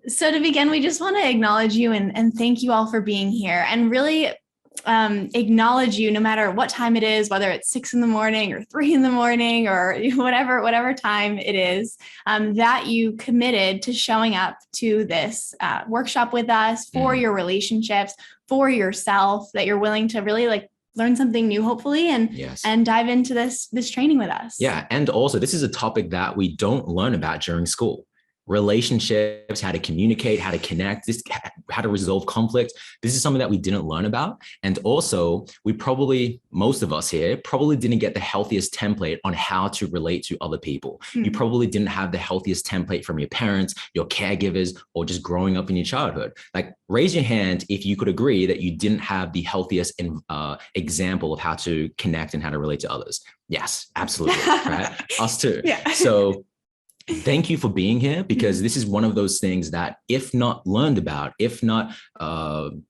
So to begin, we just want to acknowledge you and thank you all for being here and really acknowledge you no matter what time it is, whether it's 6 a.m. or 3 a.m. or whatever time it is, that you committed to showing up to this workshop with us for your relationships, for yourself, that you're willing to really like learn something new, hopefully, and dive into this training with us. Yeah. And also, this is a topic that we don't learn about during school. Relationships, how to communicate, how to connect, how to resolve conflict. This is something that we didn't learn about. And also, most of us here probably didn't get the healthiest template on how to relate to other people. You probably didn't have the healthiest template from your parents, your caregivers, or just growing up in your childhood. Like, raise your hand if you could agree that you didn't have the healthiest example of how to connect and how to relate to others. Yes, absolutely. Right? Us too. Yeah. So thank you for being here, because this is one of those things that, if not learned about, if not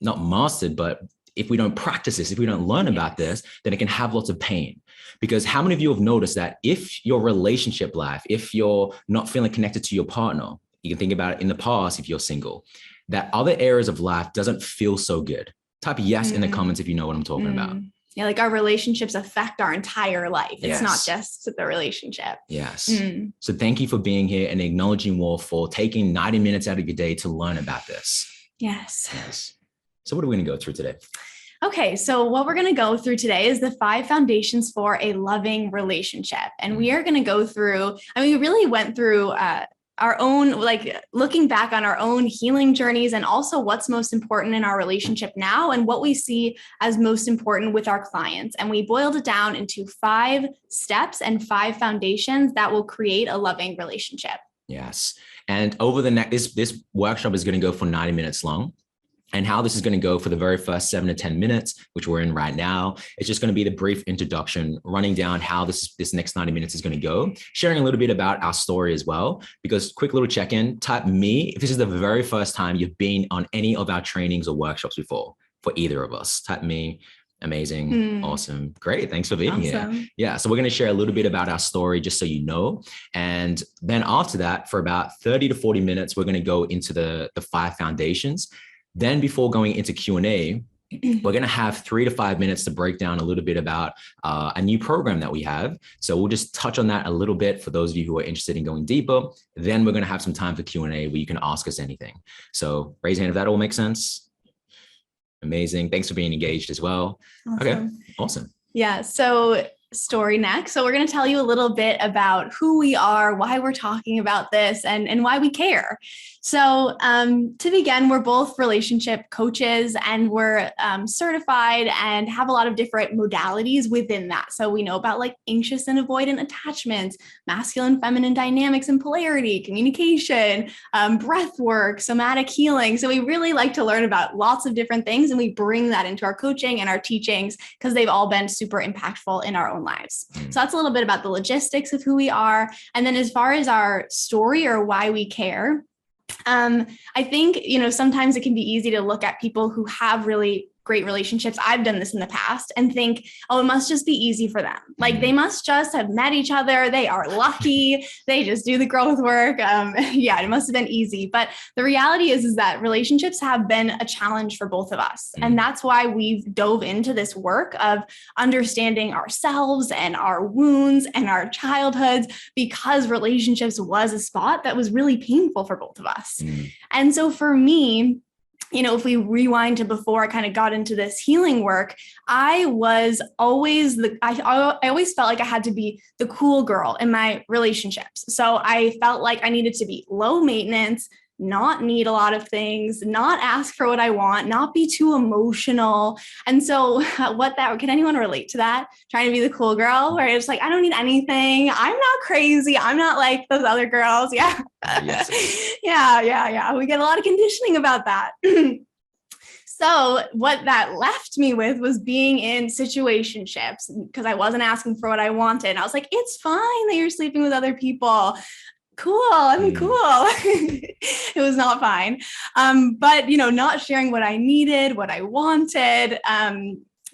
mastered, but if we don't practice this, if we don't learn about this, then it can have lots of pain. Because how many of you have noticed that if your relationship life, if you're not feeling connected to your partner, you can think about it in the past, if you're single, that other areas of life doesn't feel so good. Type yes in the comments if you know what I'm talking about. Yeah, like our relationships affect our entire life. It's not just the relationship. Yes. So thank you for being here and acknowledging War for taking 90 minutes out of your day to learn about this. Yes. So what are we going to go through today? Okay, so what we're going to go through today is the 5 foundations for a loving relationship. And we are going to go through, we really went through our own, like looking back on our own healing journeys, and also what's most important in our relationship now and what we see as most important with our clients. And we boiled it down into 5 steps and 5 foundations that will create a loving relationship. Yes. And over the next, this workshop is going to go for 90 minutes long. And how this is going to go for the very first 7 to 10 minutes, which we're in right now, it's just going to be the brief introduction, running down how this next 90 minutes is going to go, sharing a little bit about our story as well. Because quick little check-in, type me if this is the very first time you've been on any of our trainings or workshops before, for either of us. Type me. Amazing. Awesome. Great. Thanks for being here. Yeah. So we're going to share a little bit about our story, just so you know. And then after that, for about 30 to 40 minutes, we're going to go into the 5 foundations. Then before going into Q&A, we're going to have 3 to 5 minutes to break down a little bit about a new program that we have. So we'll just touch on that a little bit for those of you who are interested in going deeper. Then we're going to have some time for Q&A where you can ask us anything. So raise your hand if that all makes sense. Amazing. Thanks for being engaged as well. Awesome. Okay. Awesome. Yeah. So story next. So we're going to tell you a little bit about who we are, why we're talking about this, and why we care. So to begin, we're both relationship coaches, and we're certified and have a lot of different modalities within that. So we know about like anxious and avoidant attachments, masculine, feminine dynamics and polarity, communication, breath work, somatic healing. So we really like to learn about lots of different things, and we bring that into our coaching and our teachings because they've all been super impactful in our own lives. So that's a little bit about the logistics of who we are. And then as far as our story or why we care, I think, sometimes it can be easy to look at people who have really great relationships. I've done this in the past and think, oh, it must just be easy for them. Like they must just have met each other. They are lucky. They just do the growth work. It must have been easy. But the reality is that relationships have been a challenge for both of us. And that's why we've dove into this work of understanding ourselves and our wounds and our childhoods, because relationships was a spot that was really painful for both of us. And so for me, if we rewind to before I kind of got into this healing work, I was always I always felt like I had to be the cool girl in my relationships. So I felt like I needed to be low maintenance, not need a lot of things, not ask for what I want, not be too emotional. And so can anyone relate to that? Trying to be the cool girl where it's like, I don't need anything. I'm not crazy. I'm not like those other girls. Yeah. Yes. Yeah. We get a lot of conditioning about that. So what that left me with was being in situationships because I wasn't asking for what I wanted. I was like, it's fine that you're sleeping with other people. Cool. Cool. It was not fine. But, not sharing what I needed, what I wanted,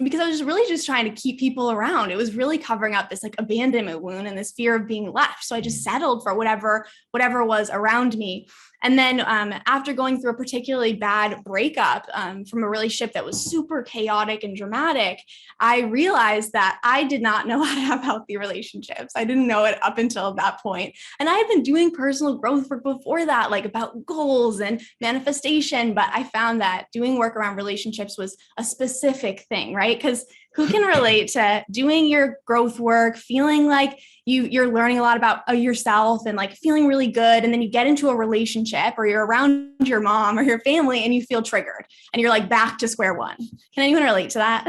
because I was really just trying to keep people around. It was really covering up this like abandonment wound and this fear of being left. So I just settled for whatever was around me. And then after going through a particularly bad breakup from a relationship that was super chaotic and dramatic, I realized that I did not know how to have healthy relationships. I didn't know it up until that point. And I had been doing personal growth work before that, like about goals and manifestation. But I found that doing work around relationships was a specific thing, right? Because who can relate to doing your growth work, feeling like you're learning a lot about yourself and like feeling really good. And then you get into a relationship or you're around your mom or your family and you feel triggered and you're like back to square one. Can anyone relate to that?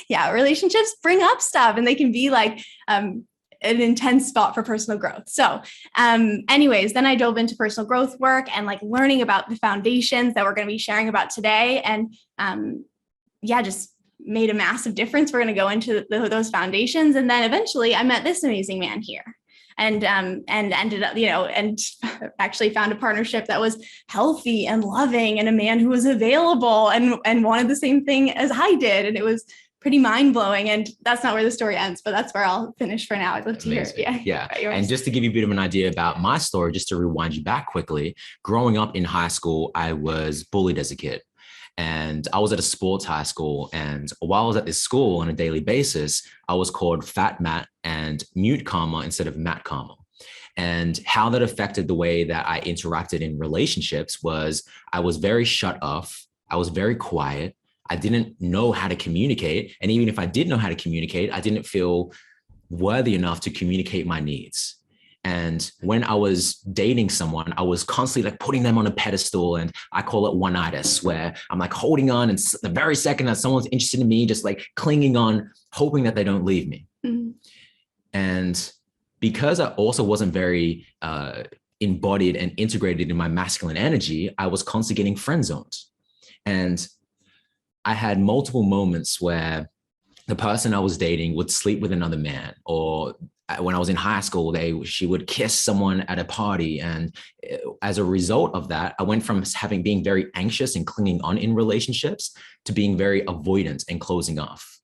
Yeah, relationships bring up stuff and they can be like an intense spot for personal growth. So anyways, then I dove into personal growth work and like learning about the foundations that we're going to be sharing about today. And just made a massive difference. We're going to go into those foundations. And then eventually I met this amazing man here and ended up, and actually found a partnership that was healthy and loving and a man who was available and wanted the same thing as I did. And it was pretty mind blowing. And that's not where the story ends, but that's where I'll finish for now. I'd love to hear it. Yeah. And just to give you a bit of an idea about my story, just to rewind you back quickly, growing up in high school, I was bullied as a kid. And I was at a sports high school. And while I was at this school on a daily basis, I was called Fat Matt and Mute Cama instead of Matt Cama. And how that affected the way that I interacted in relationships was I was very shut off. I was very quiet. I didn't know how to communicate. And even if I did know how to communicate, I didn't feel worthy enough to communicate my needs. And when I was dating someone, I was constantly like putting them on a pedestal, and I call it one-itis, where I'm like holding on, and the very second that someone's interested in me, just like clinging on, hoping that they don't leave me. Mm-hmm. And because I also wasn't very embodied and integrated in my masculine energy, I was constantly getting friend zoned. And I had multiple moments where the person I was dating would sleep with another man, or when I was in high school, she would kiss someone at a party. And as a result of that, I went from being very anxious and clinging on in relationships to being very avoidant and closing off.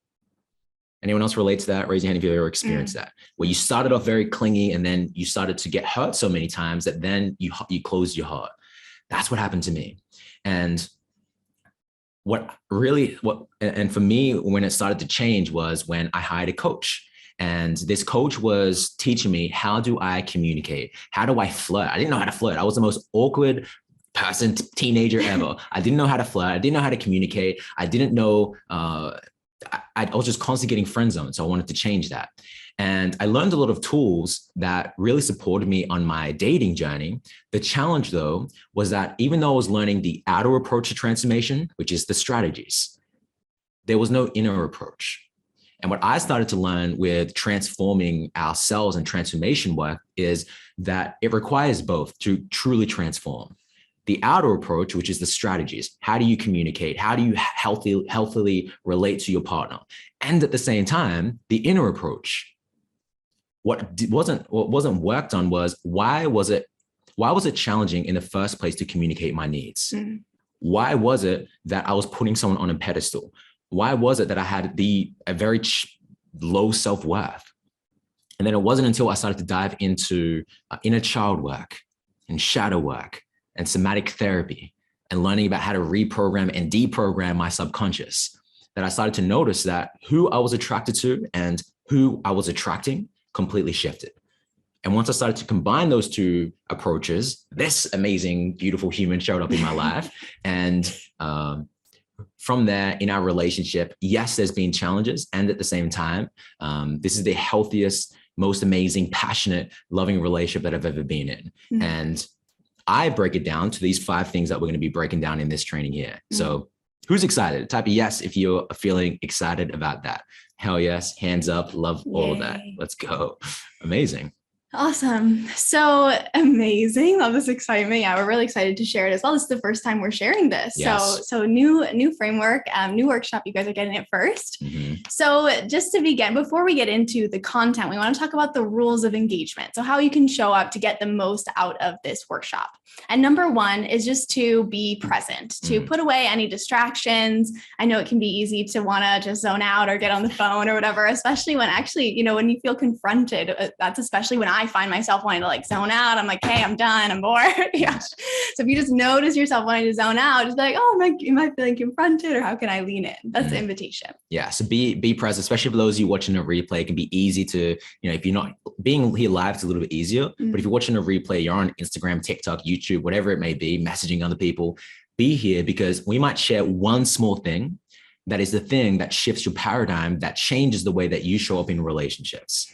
Anyone else relate to that? Raise your hand if you've ever experienced that, where you started off very clingy and then you started to get hurt so many times that then you closed your heart. That's what happened to me. And and for me, when it started to change was when I hired a coach. And this coach was teaching me, how do I communicate? How do I flirt? I didn't know how to flirt. I was the most awkward person, teenager ever. I didn't know how to flirt. I didn't know how to communicate. I didn't know, I was just constantly getting friend zoned. So I wanted to change that. And I learned a lot of tools that really supported me on my dating journey. The challenge, though, was that even though I was learning the outer approach to transformation, which is the strategies, there was no inner approach. And what I started to learn with transforming ourselves and transformation work is that it requires both to truly transform. The outer approach, which is the strategies. How do you communicate? How do you healthily relate to your partner? And at the same time, the inner approach. What wasn't worked on was why was it challenging in the first place to communicate my needs? Mm-hmm. Why was it that I was putting someone on a pedestal? Why was it that I had a very low self-worth? And then it wasn't until I started to dive into inner child work and shadow work and somatic therapy and learning about how to reprogram and deprogram my subconscious that I started to notice that who I was attracted to and who I was attracting completely shifted. And once I started to combine those two approaches, this amazing, beautiful human showed up in my life. And from there, in our relationship, yes, there's been challenges. And at the same time, this is the healthiest, most amazing, passionate, loving relationship that I've ever been in. Mm-hmm. And I break it down to these 5 things that we're going to be breaking down in this training here. Mm-hmm. So who's excited? Type a yes if you're feeling excited about that. Hell yes. Hands up. Love all of that. Let's go. Amazing. Awesome. So amazing. Love this excitement. Yeah, we're really excited to share it as well. This is the first time we're sharing this. Yes. So new framework, new workshop. You guys are getting it first. Mm-hmm. So just to begin, before we get into the content, we want to talk about the rules of engagement. So how you can show up to get the most out of this workshop. And number 1 is just to be present, to put away any distractions. I know it can be easy to want to just zone out or get on the phone or whatever, especially when actually, when you feel confronted. That's especially when I I find myself wanting to like zone out. I'm like, hey, I'm done. I'm bored. Yeah. So if you just notice yourself wanting to zone out, just be like, oh, am I feeling confronted, or how can I lean in? That's the invitation. Yeah. So be present, especially for those of you watching a replay. It can be easy to, if you're not being here live, it's a little bit easier. But if you're watching a replay, you're on Instagram, TikTok, YouTube, whatever it may be, messaging other people, be here, because we might share one small thing that is the thing that shifts your paradigm, that changes the way that you show up in relationships.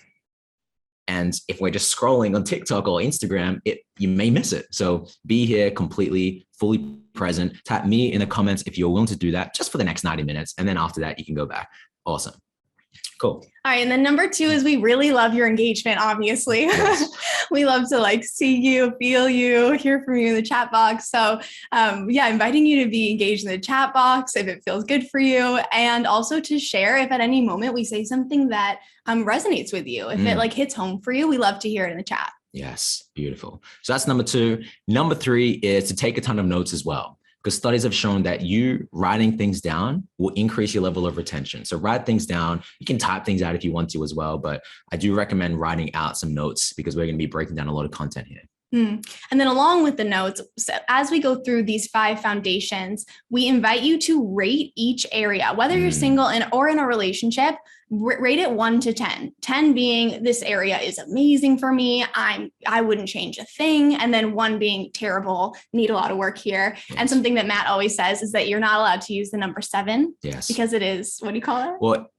And if we're just scrolling on TikTok or Instagram, you may miss it. So be here completely, fully present. Tap me in the comments if you're willing to do that just for the next 90 minutes. And then after that, you can go back. Awesome. Cool. All right. And then number 2 is we really love your engagement, obviously. Yes. We love to like see you, feel you, hear from you in the chat box. So inviting you to be engaged in the chat box if it feels good for you, and also to share if at any moment we say something that resonates with you. If it like hits home for you, we love to hear it in the chat. Yes. Beautiful. So that's number 2. Number 3 is to take a ton of notes as well, because studies have shown that you writing things down will increase your level of retention. So write things down. You can type things out if you want to as well, but I do recommend writing out some notes, because we're going to be breaking down a lot of content here. And then along with the notes, so as we go through these 5 foundations, we invite you to rate each area, whether you're single or in a relationship. Rate it 1 to 10. 10 being this area is amazing for me, I wouldn't change a thing. And then 1 being terrible, need a lot of work here. Yes. And something that Matt always says is that you're not allowed to use the number 7. Yes. Because it is, what do you call it? Well,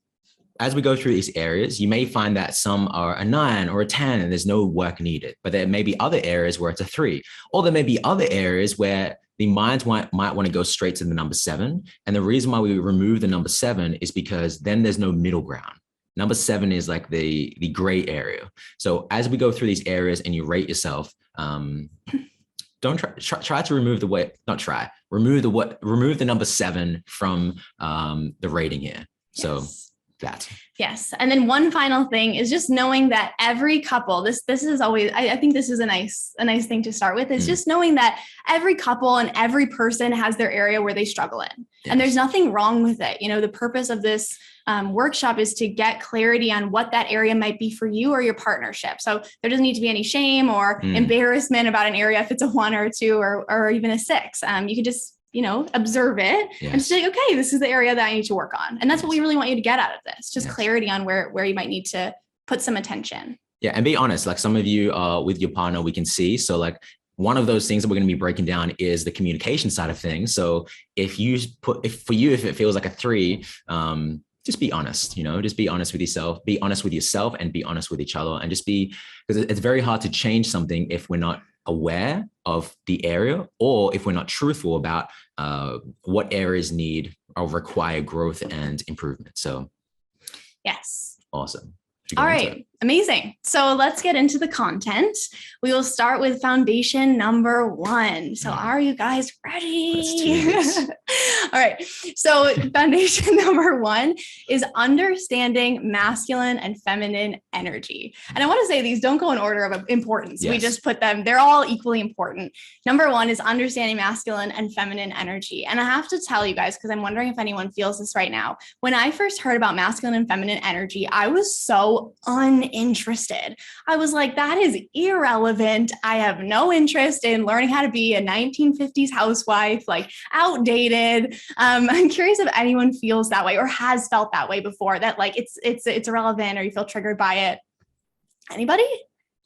as we go through these areas, you may find that some are a 9 or a 10 and there's no work needed, but there may be other areas where it's a 3, or there may be other areas where the mind might want to go straight to the number 7. And the reason why we remove the number 7 is because then there's no middle ground. Number 7 is like the gray area. So as we go through these areas and you rate yourself, don't try to remove remove the number 7 from the rating here. Yes. So that. Yes. And then one final thing is just knowing that every couple, this is always, I think this is a nice thing to start with, is just knowing that every couple and every person has their area where they struggle in. Yes. And there's nothing wrong with it. The purpose of this workshop is to get clarity on what that area might be for you or your partnership. So there doesn't need to be any shame or embarrassment about an area if it's a 1 or a 2 or even a 6. You could just observe it and say, okay, this is the area that I need to work on. And that's what we really want you to get out of this, just clarity on where you might need to put some attention. Yeah. And be honest, like some of you with your partner, we can see. So like one of those things that we're going to be breaking down is the communication side of things. So if it feels like a 3, just be honest, just be honest with yourself, and be honest with each other, and just because it's very hard to change something if we're not aware of the area, or if we're not truthful about what areas need or require growth and improvement. So yes. Awesome. All right. Amazing. So let's get into the content. We will start with foundation number 1. So are you guys ready? All right. So foundation number 1 is understanding masculine and feminine energy. And I want to say these don't go in order of importance. Yes. We just put them, they're all equally important. Number 1 is understanding masculine and feminine energy. And I have to tell you guys, because I'm wondering if anyone feels this right now. When I first heard about masculine and feminine energy, I was so uninterested. I was like, that is irrelevant. I have no interest in learning how to be a 1950s housewife, like outdated. I'm curious if anyone feels that way or has felt that way before, that like it's irrelevant or you feel triggered by it. Anybody?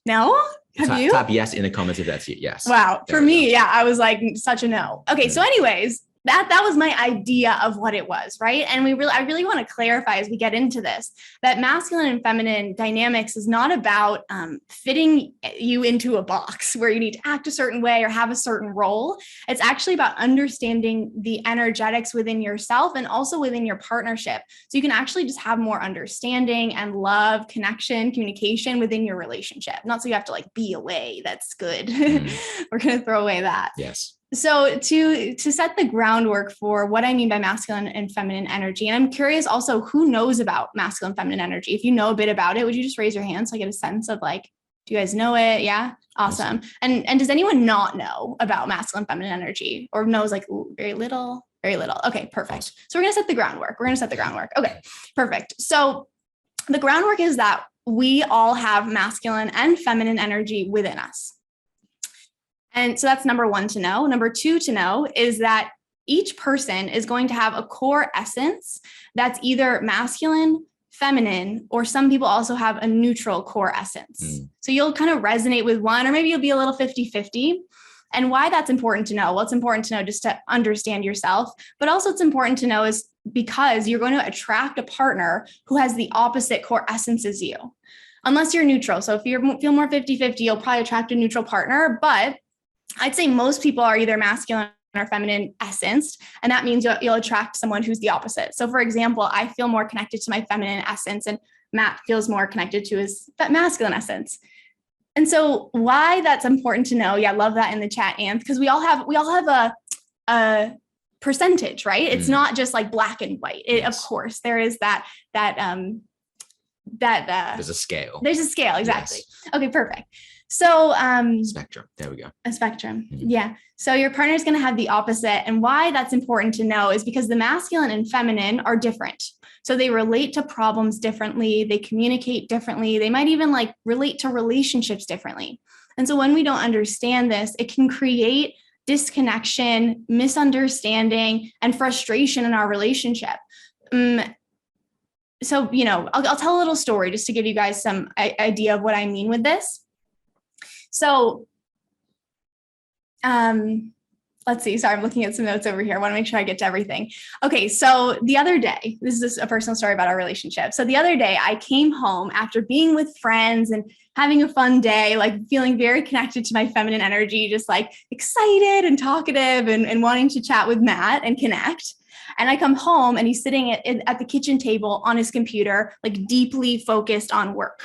No? Have you? Type yes in the comments if that's you. Yes. Wow. For me, yeah, I was like such a no. Okay. So anyways, that was my idea of what it was, right? And I really want to clarify as we get into this, that masculine and feminine dynamics is not about fitting you into a box where you need to act a certain way or have a certain role. It's actually about understanding the energetics within yourself and also within your partnership. So you can actually just have more understanding and love, connection, communication within your relationship. Not so you have to like be away. That's good. We're going to throw away that. Yes. So to set the groundwork for what I mean by masculine and feminine energy, and I'm curious also who knows about masculine and feminine energy. If you know a bit about it, would you just raise your hand so I get a sense of like, do you guys know it? Yeah. Awesome. And does anyone not know about masculine and feminine energy, or knows like very little? Very little. Okay, perfect. So we're going to set the groundwork. Okay, perfect. So the groundwork is that we all have masculine and feminine energy within us. And so that's number one to know. Number two to know is that each person is going to have a core essence that's either masculine, feminine, or some people also have a neutral core essence. So you'll kind of resonate with one, or maybe you'll be a little 50-50. And why that's important to know? Well, it's important to know just to understand yourself, but also it's important to know is because you're going to attract a partner who has the opposite core essence as you, unless you're neutral. So if you feel more 50-50, you'll probably attract a neutral partner, but I'd say most people are either masculine or feminine essence. And that means you'll attract someone who's the opposite. So for example, I feel more connected to my feminine essence and Matt feels more connected to his masculine essence. And so why that's important to know. Yeah. I love that in the chat, Anth, because we all have a percentage, right? It's not just like black and white. Of course there is that there's a scale. There's a scale. Exactly. Yes. Okay, perfect. So, spectrum. There we go. A spectrum. Yeah. So your partner is going to have the opposite. And why that's important to know is because the masculine and feminine are different. So they relate to problems differently. They communicate differently. They might even like relate to relationships differently. And so when we don't understand this, it can create disconnection, misunderstanding, and frustration in our relationship. So, I'll tell a little story just to give you guys some idea of what I mean with this. So, let's see. Sorry, I'm looking at some notes over here. I want to make sure I get to everything. Okay. So the other day, this is a personal story about our relationship. So the other day I came home after being with friends and having a fun day, like feeling very connected to my feminine energy, just like excited and talkative and wanting to chat with Matt and connect. And I come home and he's sitting at the kitchen table on his computer, like deeply focused on work,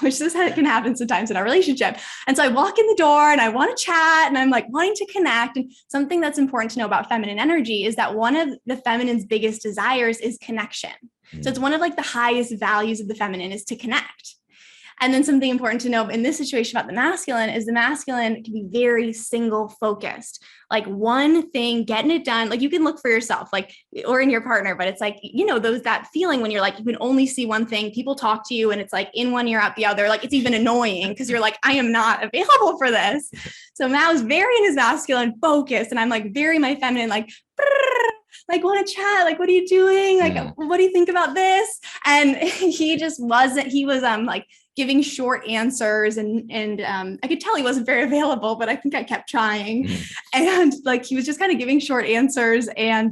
which this can happen sometimes in our relationship. And so I walk in the door and I want to chat and I'm like wanting to connect. And something that's important to know about feminine energy is that one of the feminine's biggest desires is connection. So it's one of like the highest values of the feminine is to connect. And then something important to know in this situation about the masculine is the masculine can be very single focused, like one thing, getting it done. Like you can look for yourself, like, or in your partner, but it's like, that feeling when you're like, you can only see one thing, people talk to you and it's like in one ear out the other, like it's even annoying because you're like, I am not available for this. So Matt was very in his masculine focus and I'm like very my feminine, like want to chat, like, what are you doing? Like, what do you think about this? And he just wasn't, he was like giving short answers and I could tell he wasn't very available, but I think I kept trying. And like, he was just kind of giving short answers and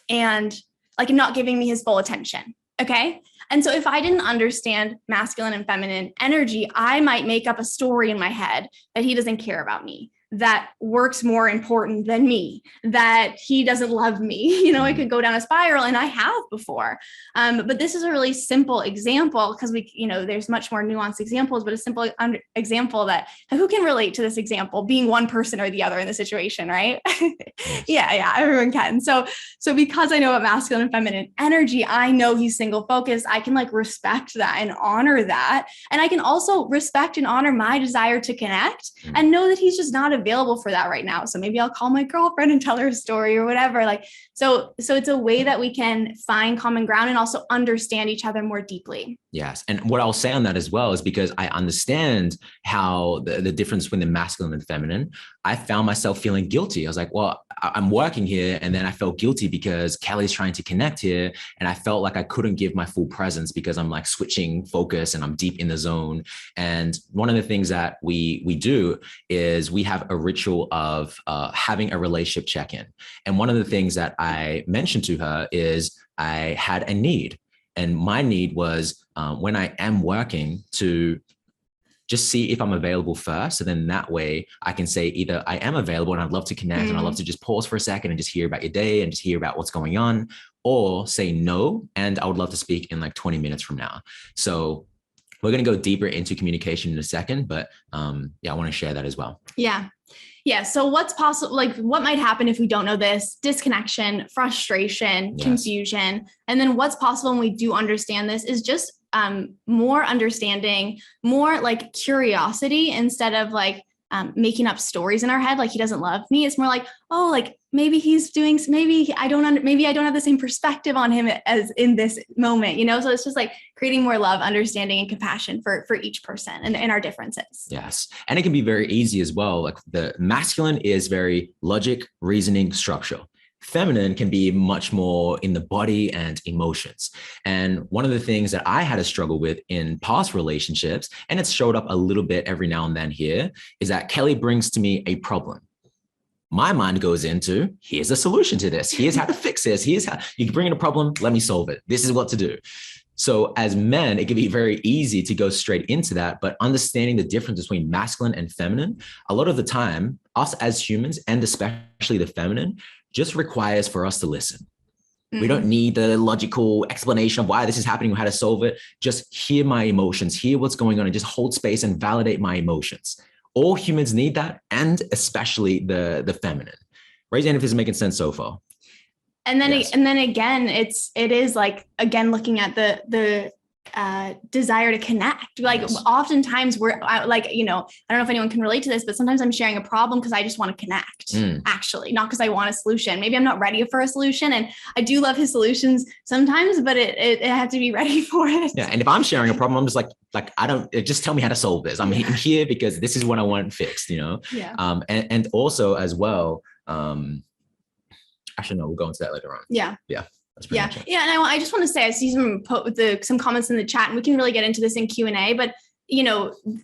like not giving me his full attention. Okay. And so if I didn't understand masculine and feminine energy, I might make up a story in my head that he doesn't care about me, that work's more important than me, that he doesn't love me. It could go down a spiral, and I have before. But this is a really simple example because there's much more nuanced examples, but a simple example that who can relate to this example being one person or the other in the situation, right? Yeah, everyone can. So because I know about masculine and feminine energy, I know he's single focused. I can like respect that and honor that. And I can also respect and honor my desire to connect and know that he's just not available for that right now. So maybe I'll call my girlfriend and tell her a story or whatever. Like, so it's a way that we can find common ground and also understand each other more deeply. Yes. And what I'll say on that as well is because I understand how the difference between the masculine and feminine, I found myself feeling guilty. I was like, well, I'm working here. And then I felt guilty because Kelley's trying to connect here. And I felt like I couldn't give my full presence because I'm like switching focus and I'm deep in the zone. And one of the things that we do is we have a ritual of having a relationship check-in. And one of the things that I mentioned to her is I had a need. And my need was when I am working to just see if I'm available first. So then that way I can say either I am available and I'd love to connect and I'd love to just pause for a second and just hear about your day and just hear about what's going on, or say no. And I would love to speak in like 20 minutes from now. So we're going to go deeper into communication in a second, but I want to share that as well. Yeah. So what's possible, like what might happen if we don't know this? Disconnection, frustration, confusion. And then what's possible when we do understand this is just more understanding, more like curiosity instead of like, making up stories in our head, like he doesn't love me. It's more like, oh, like maybe I don't have the same perspective on him as in this moment, So it's just like creating more love, understanding, and compassion for each person and our differences. Yes. And it can be very easy as well. Like the masculine is very logic, reasoning, structure. Feminine can be much more in the body and emotions. And one of the things that I had a struggle with in past relationships, and it's showed up a little bit every now and then here, is that Kelley brings to me a problem. My mind goes into, here's a solution to this. Here's how to fix this. Here's how you can bring in a problem. Let me solve it. This is what to do. So as men, it can be very easy to go straight into that, but understanding the difference between masculine and feminine, a lot of the time, us as humans, and especially the feminine, just requires for us to listen. Mm-hmm. We don't need the logical explanation of why this is happening or how to solve it. Just hear my emotions, hear what's going on, and just hold space and validate my emotions. All humans need that, and especially the feminine. Raise your hand if this is making sense so far. And then, yes. And then again, it is like, again, looking at the desire to connect. Like yes. Oftentimes we're like, I don't know if anyone can relate to this, but sometimes I'm sharing a problem because I just want to connect, actually, not because I want a solution. Maybe I'm not ready for a solution. And I do love his solutions sometimes, but I have to be ready for it. Yeah. And if I'm sharing a problem, I'm just like just tell me how to solve this. I'm here because this is what I want fixed, Yeah. And also as well, actually, no, we'll go into that later on. Yeah. Yeah. Yeah. And I just want to say, I see some comments in the chat, and we can really get into this in Q&A, but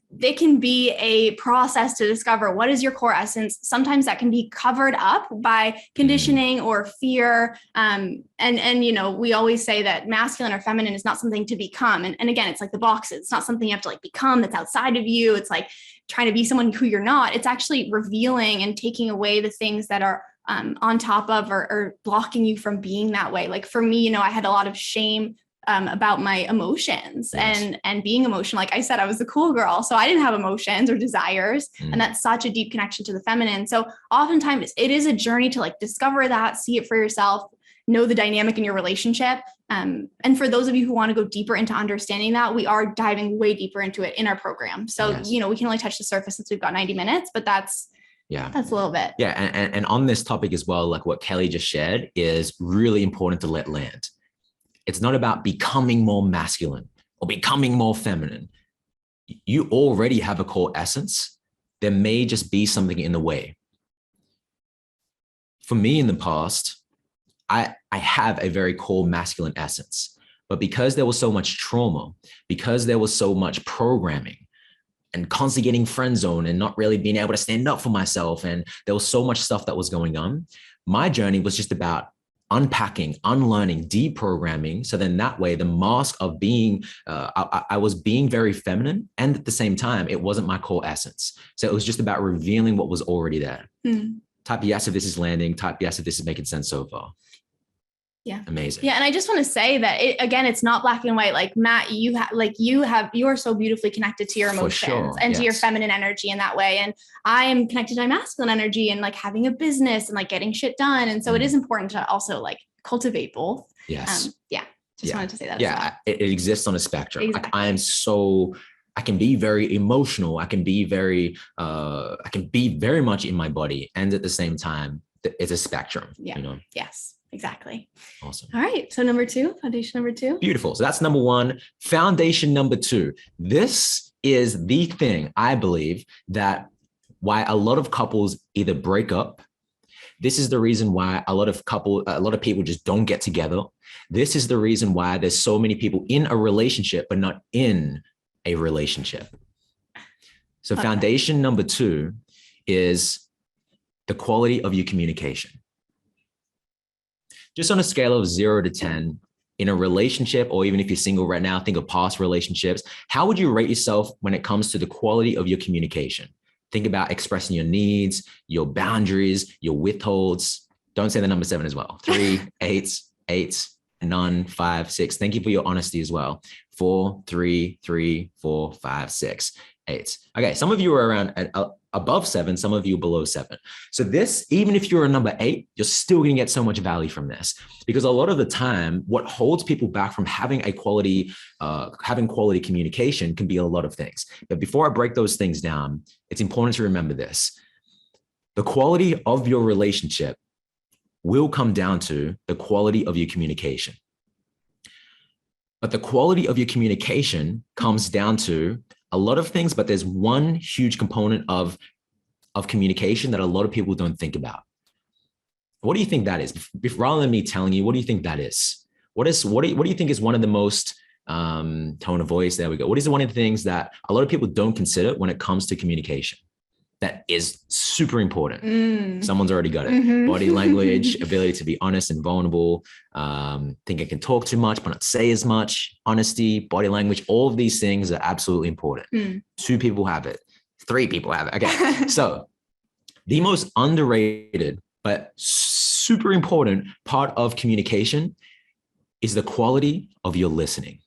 they can be a process to discover what is your core essence. Sometimes that can be covered up by conditioning or fear. And we always say that masculine or feminine is not something to become. And again, it's like the boxes. It's not something you have to like become that's outside of you. It's like trying to be someone who you're not. It's actually revealing and taking away the things that are on top of or blocking you from being that way. Like for me, I had a lot of shame about my emotions yes. and being emotional. Like I said, I was the cool girl, so I didn't have emotions or desires. And that's such a deep connection to the feminine. So oftentimes it is a journny to like discover that, see it for yourself, know the dynamic in your relationship. And for those of you who want to go deeper into understanding that, we are diving way deeper into it in our program. So, yes. We can only touch the surface since we've got 90 minutes, but that's a little bit. Yeah. And on this topic as well, like what Kelley just shared is really important to let land. It's not about becoming more masculine or becoming more feminine. You already have a core essence. There may just be something in the way. For me in the past, I have a very core masculine essence, but because there was so much trauma, because there was so much programming, and constantly getting friend zoned and not really being able to stand up for myself. And there was so much stuff that was going on. My journey was just about unpacking, unlearning, deprogramming. So then that way, the mask of being, I was being very feminine. And at the same time, it wasn't my core essence. So it was just about revealing what was already there. Type yes if this is landing, type yes if this is making sense so far. Yeah. Amazing. Yeah. And I just want to say that it's not black and white. Like Matt, you are so beautifully connected to your emotions and to your feminine energy in that way. And I am connected to my masculine energy and like having a business and like getting shit done. And so it is important to also like cultivate both. Yes. Just wanted to say that. Yeah. As well. It exists on a spectrum. Exactly. I can be very emotional. I can be very much in my body. And at the same time, it's a spectrum. Yeah. Yes. Exactly. Awesome. All right. So foundation number two. Beautiful. So that's number one. Foundation number two. This is the thing I believe that why a lot of couples either break up. This is the reason why a lot of people just don't get together. This is the reason why there's so many people in a relationship, but not in a relationship. So foundation number two is the quality of your communication. Just on a scale of 0 to 10 in a relationship, or even if you're single right now, think of past relationships. How would you rate yourself when it comes to the quality of your communication? Think about expressing your needs, your boundaries, your withholds. Don't say the number 7 as well. 3, 8, none, 5, 6. Thank you for your honesty as well. 4, 3, 4, 5, 6, 8. Okay. Some of you are around above 7, some of you below 7. So this, even if you're a number 8, you're still going to get so much value from this, because a lot of the time, what holds people back from having quality communication can be a lot of things. But before I break those things down, it's important to remember this. The quality of your relationship will come down to the quality of your communication. But the quality of your communication comes down to a lot of things, but there's one huge component of communication that a lot of people don't think about. What do you think that is? Rather than me telling you, what do you think that is? What do you think is one of the most tone of voice? There we go. What is one of the things that a lot of people don't consider when it comes to communication that is super important? Someone's already got it. Mm-hmm. Body language, ability to be honest and vulnerable. Think I can talk too much, but not say as much. Honesty, body language, all of these things are absolutely important. 2 people have it. 3 people have it. Okay. So the most underrated, but super important part of communication is the quality of your listening.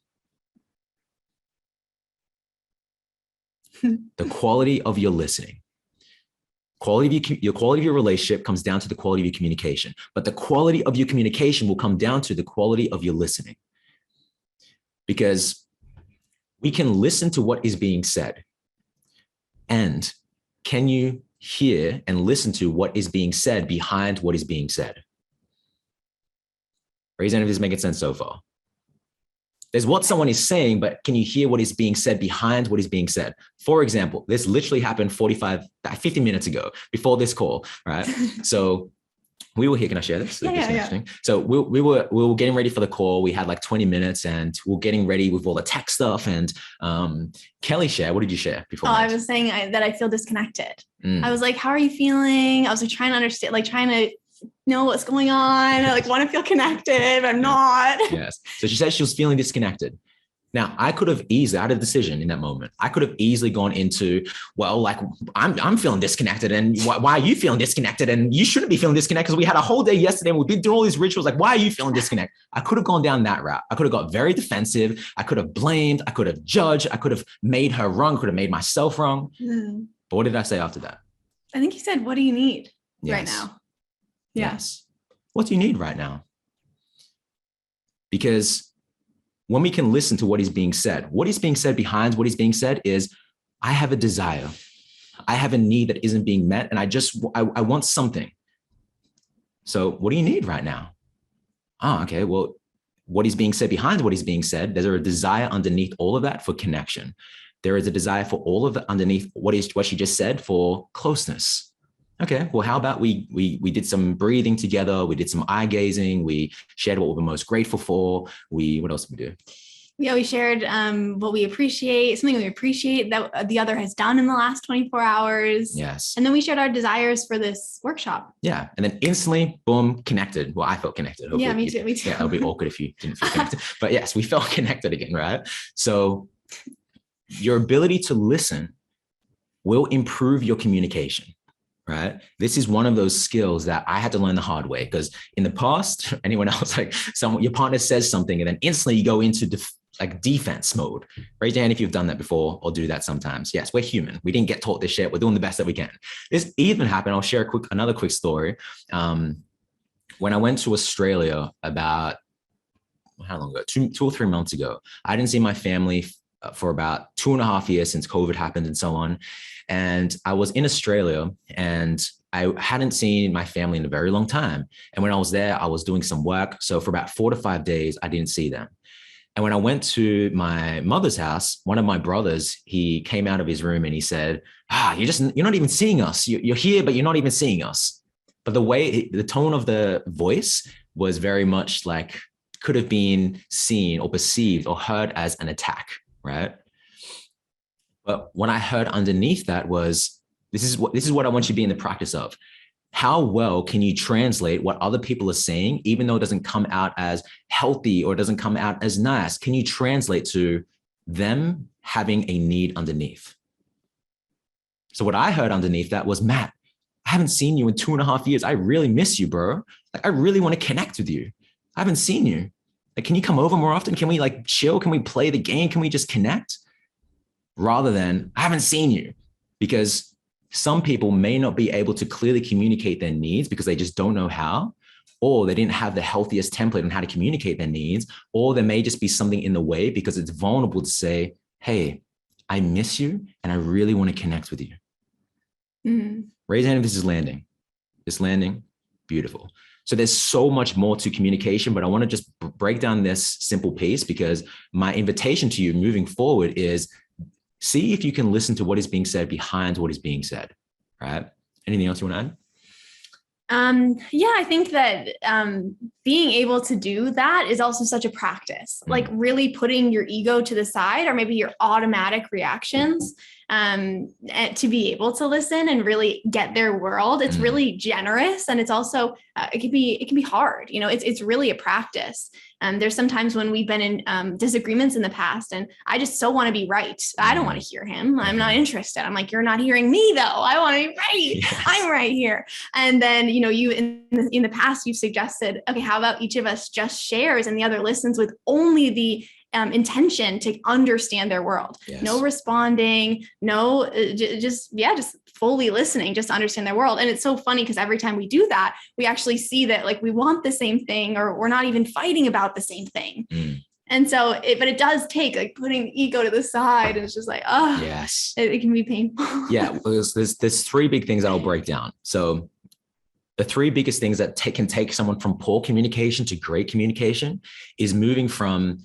The quality of your listening. Your quality of your relationship comes down to the quality of your communication, but the quality of your communication will come down to the quality of your listening. Because we can listen to what is being said, and can you hear and listen to what is being said behind what is being said? Raise your hand if this is making sense so far. There's what someone is saying, but can you hear what is being said behind what is being said? For example, this literally happened 50 minutes ago before this call, right? So we were here. Can I share this? Yeah. So we were getting ready for the call. We had like 20 minutes and we're getting ready with all the tech stuff. And Kelley shared. What did you share before? I was saying that I feel disconnected. I was like, how are you feeling? I was like trying to understand, like trying to know what's going on. I like want to feel connected, but I'm not. Yes. So she said she was feeling disconnected. Now, I could have easily, I had a decision in that moment. I could have easily gone into, well, like I'm feeling disconnected, and why are you feeling disconnected? And you shouldn't be feeling disconnected because we had a whole day yesterday and we've been doing all these rituals. Like, why are you feeling disconnected? I could have gone down that route. I could have got very defensive. I could have blamed. I could have judged. I could have made her wrong. I could have made myself wrong. But what did I say after that? I think you said, what do you need right now? Yes. What do you need right now? Because when we can listen to what is being said behind what is being said is, I have a desire. I have a need that isn't being met. And I want something. So what do you need right now? Okay. Well, what is being said behind what is being said, there's a desire underneath all of that for connection. There is a desire for all of it underneath what she just said for closeness. Okay, well, how about we did some breathing together. We did some eye gazing. We shared what we were most grateful for. What else did we do? Yeah, we shared what we appreciate, something we appreciate that the other has done in the last 24 hours. Yes. And then we shared our desires for this workshop. Yeah. And then instantly, boom, connected. Well, I felt connected. Hopefully yeah, me too. Yeah, it'll be awkward if you didn't feel connected. But yes, we felt connected again, right? So your ability to listen will improve your communication. Right. This is one of those skills that I had to learn the hard way, because in the past, anyone else, like your partner says something and then instantly you go into defense mode. Raise your hand if you've done that before or do that sometimes. Yes, we're human. We didn't get taught this shit. We're doing the best that we can. This even happened. I'll share another quick story. When I went to Australia about, how long ago? 2 or 3 months ago, I didn't see my family for about 2.5 years since COVID happened and so on. And I was in Australia and I hadn't seen my family in a very long time. And when I was there, I was doing some work. So for about 4 to 5 days, I didn't see them. And when I went to my mother's house, one of my brothers, he came out of his room and he said, you're not even seeing us. You're here, but you're not even seeing us. But the tone of the voice was very much like, could have been seen or perceived or heard as an attack, right? But what I heard underneath that was, this is what I want you to be in the practice of. How well can you translate what other people are saying, even though it doesn't come out as healthy or it doesn't come out as nice? Can you translate to them having a need underneath? So what I heard underneath that was, Matt, I haven't seen you in 2.5 years. I really miss you, bro. Like, I really want to connect with you. I haven't seen you. Like, can you come over more often? Can we like chill? Can we play the game? Can we just connect? Rather than, I haven't seen you. Because Some people may not be able to clearly communicate their needs because they just don't know how, or they didn't have the healthiest template on how to communicate their needs, or there may just be something in the way because it's vulnerable to say, hey, I miss you and I really want to connect with you. Raise your hand if this is landing. This landing, beautiful. So there's so much more to communication, but I want to just break down this simple piece because my invitation to you moving forward is see if you can listen to what is being said behind what is being said, right? Anything else you want to add? Yeah, I think that being able to do that is also such a practice, like really putting your ego to the side or maybe your automatic reactions to be able to listen and really get their world. It's really generous. And it's also, it can be hard. You know, it's really a practice. There's sometimes when we've been in disagreements in the past and I just so want to be right. I don't want to hear him. I'm not interested. I'm like, you're not hearing me though. I want to be right. Yes. I'm right here. And then, you know, you in the past, you've suggested, okay, how about each of us just shares and the other listens with only the intention to understand their world. Yes. No responding, no, just fully listening, just to understand their world. And it's so funny because every time we do that, we actually see that like we want the same thing or we're not even fighting about the same thing. And so, but it does take like putting ego to the side and it's just like, oh, yes, it can be painful. Yeah, there's three big things that I'll break down. So the three biggest things that can take someone from poor communication to great communication is moving from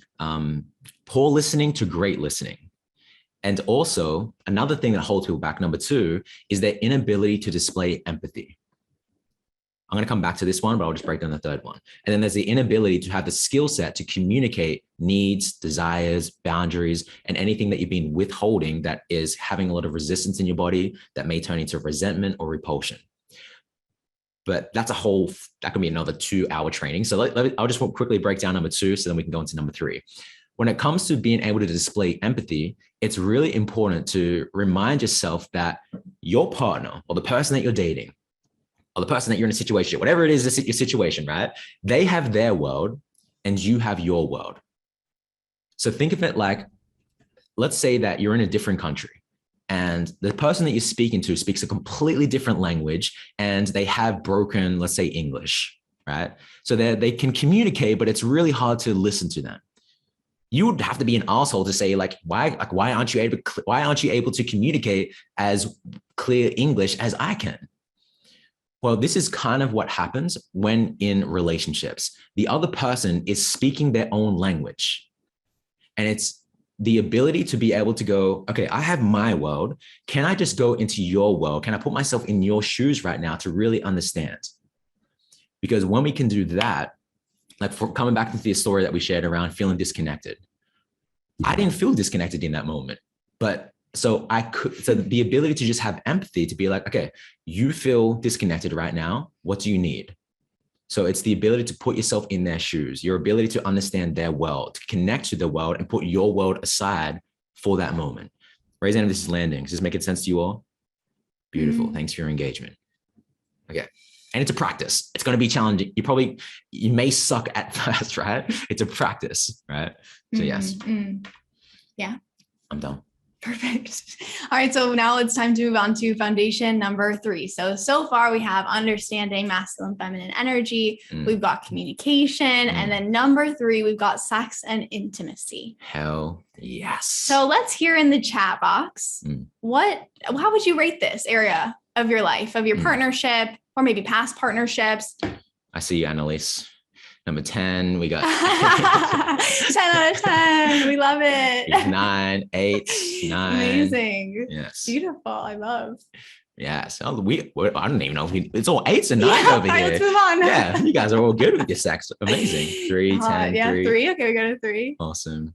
poor listening to great listening. And also another thing that holds people back, number two, is their inability to display empathy. I'm going to come back to this one, but I'll just break down the third one. And then there's the inability to have the skill set to communicate needs, desires, boundaries, and anything that you've been withholding that is having a lot of resistance in your body that may turn into resentment or repulsion. But that could be another 2-hour training. So I'll just quickly break down number two, so then we can go into number three. When it comes to being able to display empathy, it's really important to remind yourself that your partner or the person that you're dating or the person that you're in a situation, whatever it is, your situation, right? They have their world and you have your world. So think of it like, let's say that you're in a different country. And the person that you're speaking to speaks a completely different language and they have broken, let's say, English, right? So they can communicate, but it's really hard to listen to them. You would have to be an asshole to say why aren't you able to communicate as clear English as I can? Well, this is kind of what happens when in relationships. The other person is speaking their own language. And it's the ability to be able to go, okay, I have my world. Can I just go into your world? Can I put myself in your shoes right now to really understand? Because when we can do that, like for coming back to the story that we shared around feeling disconnected, I didn't feel disconnected in that moment. But so the ability to just have empathy to be like, okay, you feel disconnected right now. What do you need? So it's the ability to put yourself in their shoes, your ability to understand their world, to connect to the world and put your world aside for that moment. Raise your hand if this is landing. Does this make sense to you all? Beautiful. Thanks for your engagement. Okay. And it's a practice. It's going to be challenging. You may suck at first, right? It's a practice, right? So yes. Yeah. I'm done. Perfect. All right. So now it's time to move on to foundation number 3. So far we have understanding masculine, feminine energy. We've got communication. And then number 3, we've got sex and intimacy. Hell yes. So let's hear in the chat box, how would you rate this area of your life, of your partnership or maybe past partnerships? I see you, Annalise. Number 10, we got 10 out of 10. We love it. 9, 8, 9. Amazing. Yes. Beautiful. I love. Yes. I don't even know. It's all 8s and 9s over here. Let's move on. Yeah. You guys are all good with your sex. Amazing. 3, 10, yeah, 3. 3. Okay. We go to 3. Awesome.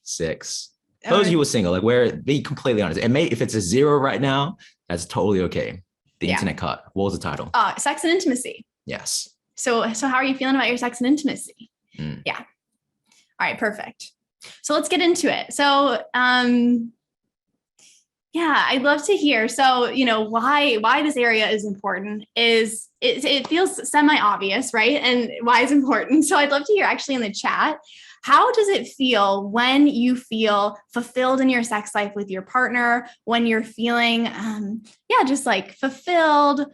6. Those of you who are single, be completely honest. If it's a 0 right now, that's totally okay. The internet cut. What was the title? Sex and intimacy. Yes. So how are you feeling about your sex and intimacy? Yeah. All right, perfect. So let's get into it. So, Yeah, I'd love to hear. So, why this area is important is it feels semi-obvious, right? And why it's important. So I'd love to hear actually in the chat, how does it feel when you feel fulfilled in your sex life with your partner, when you're feeling, just like fulfilled,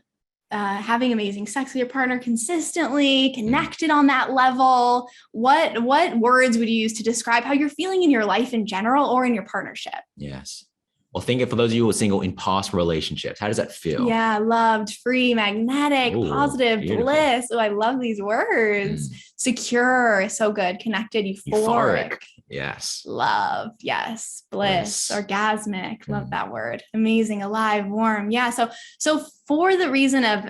having amazing sex with your partner consistently, connected on that level? What words would you use to describe how you're feeling in your life in general or in your partnership? Yes. Well, think of, for those of you who are single, in past relationships, how does that feel? Yeah, loved, free, magnetic, Ooh, positive, beautiful. bliss. Oh, I love these words. Secure, so good. Connected, euphoric. Yes. Love, yes. Bliss, orgasmic. Love that word. Amazing, alive, warm. Yeah. So for the reason of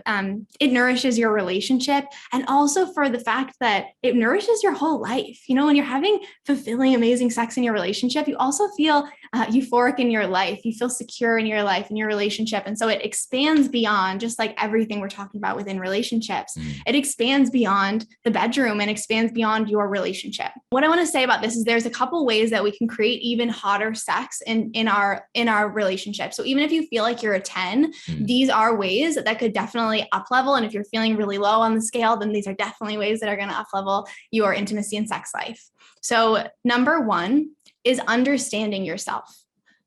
it nourishes your relationship, and also for the fact that it nourishes your whole life. When you're having fulfilling, amazing sex in your relationship, you also feel euphoric in your life. You feel secure in your life, in your relationship. And so it expands beyond just like everything we're talking about within relationships. It expands beyond the bedroom and expands beyond your relationship. What I want to say about this is there's a couple ways that we can create even hotter sex in our relationship. So even if you feel like you're a 10, these are ways that could definitely up level. And if you're feeling really low on the scale, then these are definitely ways that are going to up level your intimacy and sex life. So number one is understanding yourself.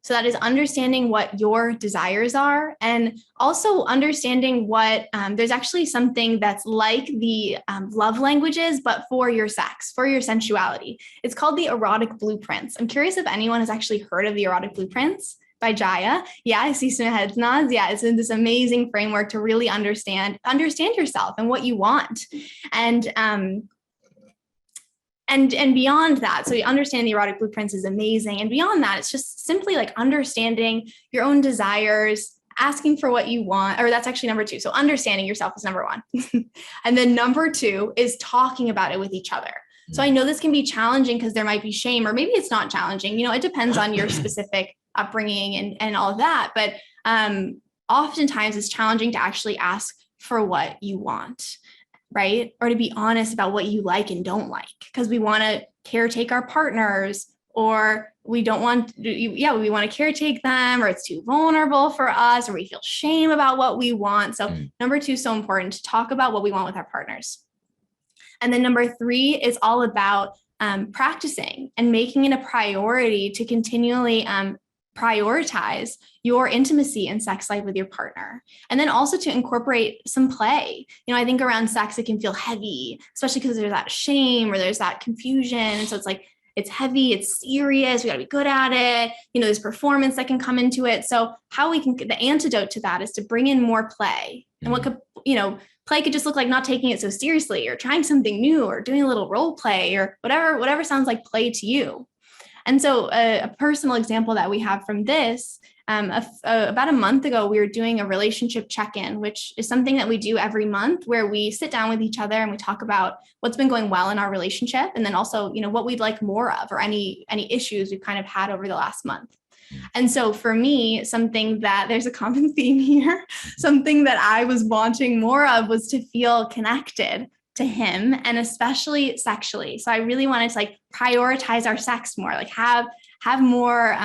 So that is understanding what your desires are, and also understanding what there's actually something that's like the love languages, but for your sex, for your sensuality. It's called the erotic blueprints. I'm curious if anyone has actually heard of the erotic blueprints by Jaya. Yeah, I see some heads nods. Yeah, it's this amazing framework to really understand yourself and what you want. And beyond that, so you understand the erotic blueprints is amazing. And beyond that, it's just simply like understanding your own desires, asking for what you want, or that's actually number two. So understanding yourself is number one. And then number two is talking about it with each other. So I know this can be challenging because there might be shame, or maybe it's not challenging. It depends on your specific upbringing and all of that. But oftentimes it's challenging to actually ask for what you want, right? Or to be honest about what you like and don't like, because we want to caretake our partners, or we don't want, we want to caretake them, or it's too vulnerable for us, or we feel shame about what we want. So number two is so important, to talk about what we want with our partners. And then number three is all about practicing and making it a priority to continually prioritize your intimacy and sex life with your partner. And then also to incorporate some play. I think around sex, it can feel heavy, especially because there's that shame or there's that confusion. And so it's like, it's heavy, it's serious, we got to be good at it. There's performance that can come into it. So the antidote to that is to bring in more play. And what could, play could just look like not taking it so seriously, or trying something new, or doing a little role play, or whatever sounds like play to you. And so a personal example that we have from this, about a month ago, we were doing a relationship check-in, which is something that we do every month, where we sit down with each other and we talk about what's been going well in our relationship, and then also, what we'd like more of, or any issues we've kind of had over the last month. And so for me, something that there's a common theme here, something that I was wanting more of was to feel connected to him, and especially sexually. So I really wanted to prioritize our sex more, have more,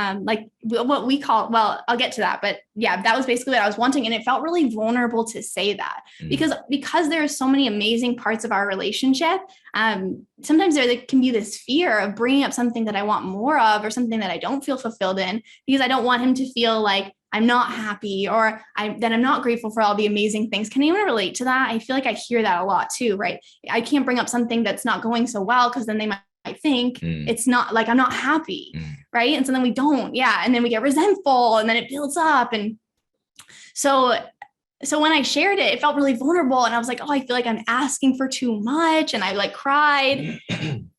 what we call, well, I'll get to that, but yeah, that was basically what I was wanting. And it felt really vulnerable to say that, because there are so many amazing parts of our relationship. Sometimes there can be this fear of bringing up something that I want more of, or something that I don't feel fulfilled in, because I don't want him to feel like I'm not happy, or that I'm not grateful for all the amazing things. Can anyone relate to that? I feel like I hear that a lot too, right? I can't bring up something that's not going so well, because then they might think it's not like I'm not happy, right? And so then we don't, and then we get resentful, and then it builds up. And so when I shared it, it felt really vulnerable, and I was like, oh, I feel like I'm asking for too much. And I cried,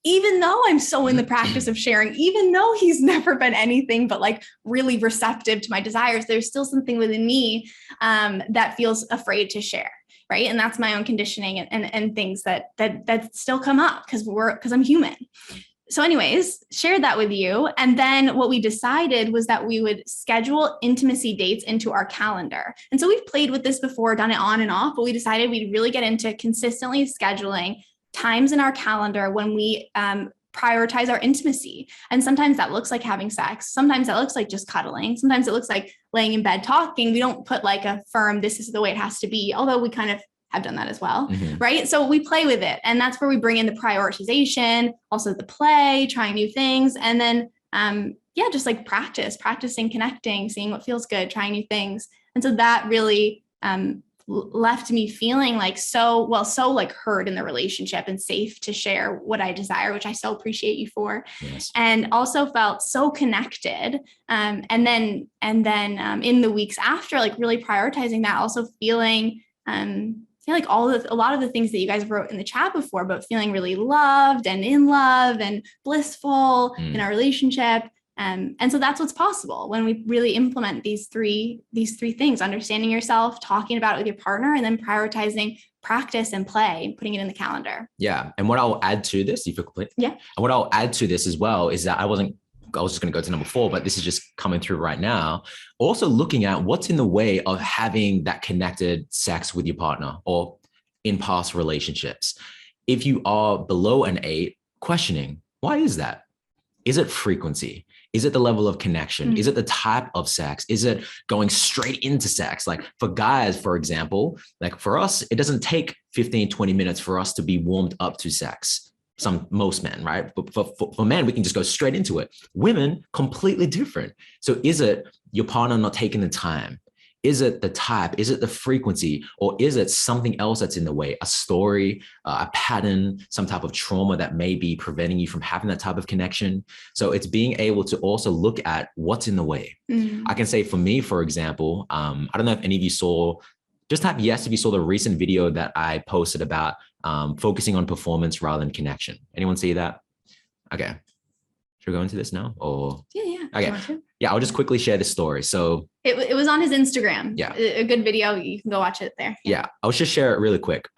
even though I'm so in the practice of sharing, even though he's never been anything but really receptive to my desires, there's still something within me that feels afraid to share. Right. And that's my own conditioning and things that still come up because I'm human. So anyways, shared that with you. And then what we decided was that we would schedule intimacy dates into our calendar. And so we've played with this before, done it on and off, but we decided we'd really get into consistently scheduling times in our calendar when we prioritize our intimacy. And sometimes that looks like having sex. Sometimes that looks like just cuddling. Sometimes it looks like laying in bed talking. We don't put like a firm, this is the way it has to be, although we kind of have done that as well, right? So we play with it. And that's where we bring in the prioritization, also the play, trying new things. And then, just like practicing, connecting, seeing what feels good, trying new things. And so that really left me feeling like so like heard in the relationship and safe to share what I desire, which I so appreciate you for. Yes. And also felt so connected. And then in the weeks after, like really prioritizing that, also feeling like a lot of the things that you guys wrote in the chat before, but feeling really loved and in love and blissful in our relationship. And so that's what's possible when we really implement these three things: understanding yourself, talking about it with your partner, and then prioritizing practice and play and putting it in the calendar. Yeah. And what I'll add to this, if you're complete. Yeah. And what I'll add to this as well is that I was just going to go to number 4, but this is just coming through right now. Also looking at what's in the way of having that connected sex with your partner or in past relationships. If you are below an 8, questioning, why is that? Is it frequency? Is it the level of connection? Is it the type of sex? Is it going straight into sex? Like for guys, for example, like for us, it doesn't take 15, 20 minutes for us to be warmed up to sex. Most men, right? But for men, we can just go straight into it. Women, completely different. So is it your partner not taking the time? Is it the type? Is it the frequency? Or is it something else that's in the way? A story, a pattern, some type of trauma that may be preventing you from having that type of connection. So it's being able to also look at what's in the way. I can say for me, for example, I don't know if any of you saw, just type yes if you saw the recent video that I posted about focusing on performance rather than connection. Anyone see that? Okay. Should we go into this now? Or Yeah. Okay. Yeah, I'll just quickly share the story. So it was on his Instagram. Yeah. A good video. You can go watch it there. Yeah, I'll just share it really quick.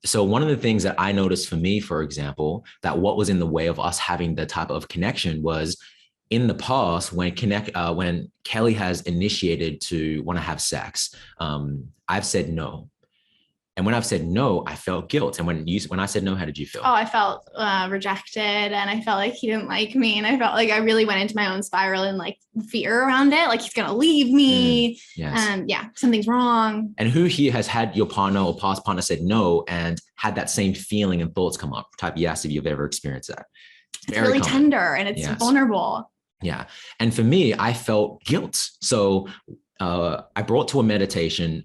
So one of the things that I noticed for me, for example, that what was in the way of us having the type of connection was in the past when Kelley has initiated to want to have sex, I've said no. And when I've said no, I felt guilt. And when I said no, how did you feel? Oh, I felt rejected, and I felt like he didn't like me. And I felt like I really went into my own spiral and like fear around it. Like he's going to leave me. Yes. Something's wrong. And who here has had your partner or past partner said no and had that same feeling and thoughts come up? Type yes if you've ever experienced that. It's really common. Tender and it's vulnerable. Yeah. And for me, I felt guilt. So I brought to a meditation,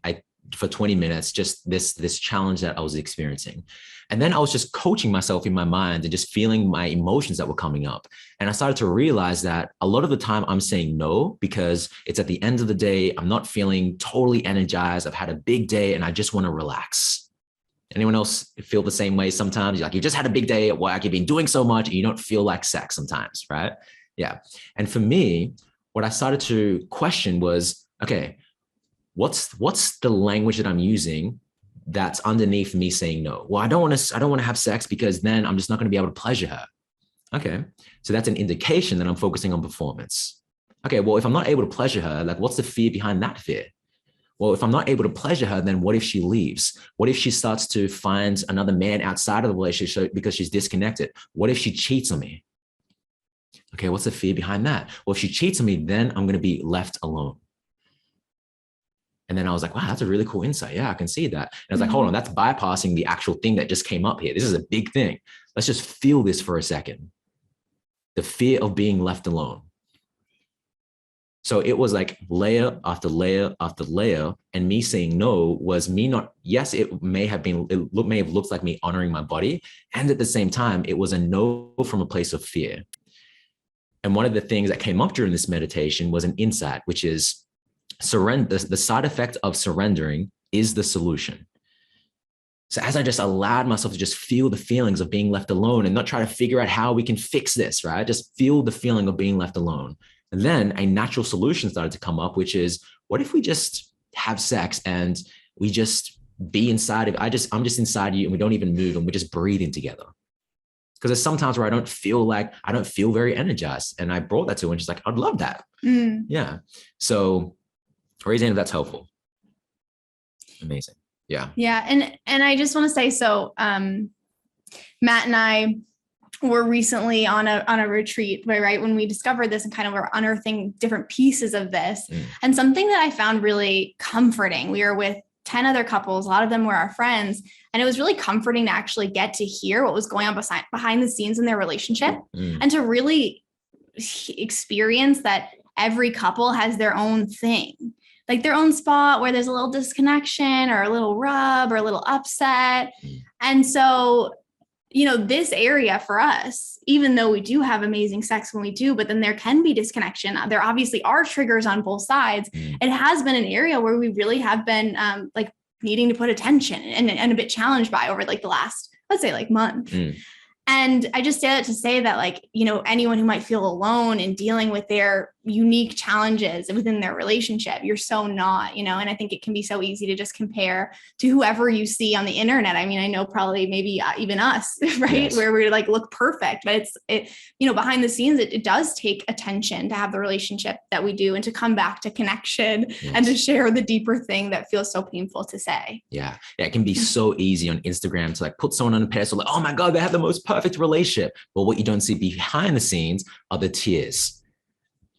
for 20 minutes, just this challenge that I was experiencing. And then I was just coaching myself in my mind and just feeling my emotions that were coming up. And I started to realize that a lot of the time I'm saying no because it's at the end of the day, I'm not feeling totally energized. I've had a big day and I just want to relax. Anyone else feel the same way sometimes? You're like, you just had a big day at work, you've been doing so much and you don't feel like sex sometimes, right? Yeah. And for me, what I started to question was, okay, what's the language that I'm using that's underneath me saying no? Well, I don't want to have sex because then I'm just not going to be able to pleasure her. Okay. So that's an indication that I'm focusing on performance. Okay. Well, if I'm not able to pleasure her, like what's the fear behind that fear? Well, if I'm not able to pleasure her, then what if she leaves? What if she starts to find another man outside of the relationship because she's disconnected? What if she cheats on me? Okay. What's the fear behind that? Well, if she cheats on me, then I'm going to be left alone. And then I was like, wow, that's a really cool insight. Yeah, I can see that. And I was like, hold on, that's bypassing the actual thing that just came up here. This is a big thing. Let's just feel this for a second. The fear of being left alone. So it was like layer after layer after layer. And me saying no was me not, yes, it may have looked like me honoring my body. And at the same time, it was a no from a place of fear. And one of the things that came up during this meditation was an insight, which is, surrender. The side effect of surrendering is the solution. So as I just allowed myself to just feel the feelings of being left alone and not try to figure out how we can fix this, right? Just feel the feeling of being left alone. And then a natural solution started to come up, which is, what if we just have sex and we just be inside of, I'm just inside you and we don't even move and we're just breathing together. Because there's sometimes where I don't feel very energized. And I brought that to her and she's like, I'd love that. Yeah. So raise your hand if that's helpful. Amazing. Yeah. Yeah. And I just want to say, so Matt and I were recently on a retreat, right? When we discovered this and kind of were unearthing different pieces of this. And something that I found really comforting, we were with 10 other couples, a lot of them were our friends. And it was really comforting to actually get to hear what was going on behind the scenes in their relationship and to really experience that every couple has their own thing, like their own spot where there's a little disconnection or a little rub or a little upset. And so, this area for us, even though we do have amazing sex when we do, but then there can be disconnection. There obviously are triggers on both sides. It has been an area where we really have been like needing to put attention and a bit challenged by over like the last, let's say like month. And I just say that to say that, like, anyone who might feel alone in dealing with their unique challenges within their relationship, you're so not, and I think it can be so easy to just compare to whoever you see on the internet. I mean, I know probably maybe even us, right? Yes. Where we like look perfect, but it behind the scenes, it does take attention to have the relationship that we do and to come back to connection and to share the deeper thing that feels so painful to say. Yeah. It can be so easy on Instagram to like put someone on a pedestal, like, oh my God, they have the most perfect relationship. But what you don't see behind the scenes are the tears.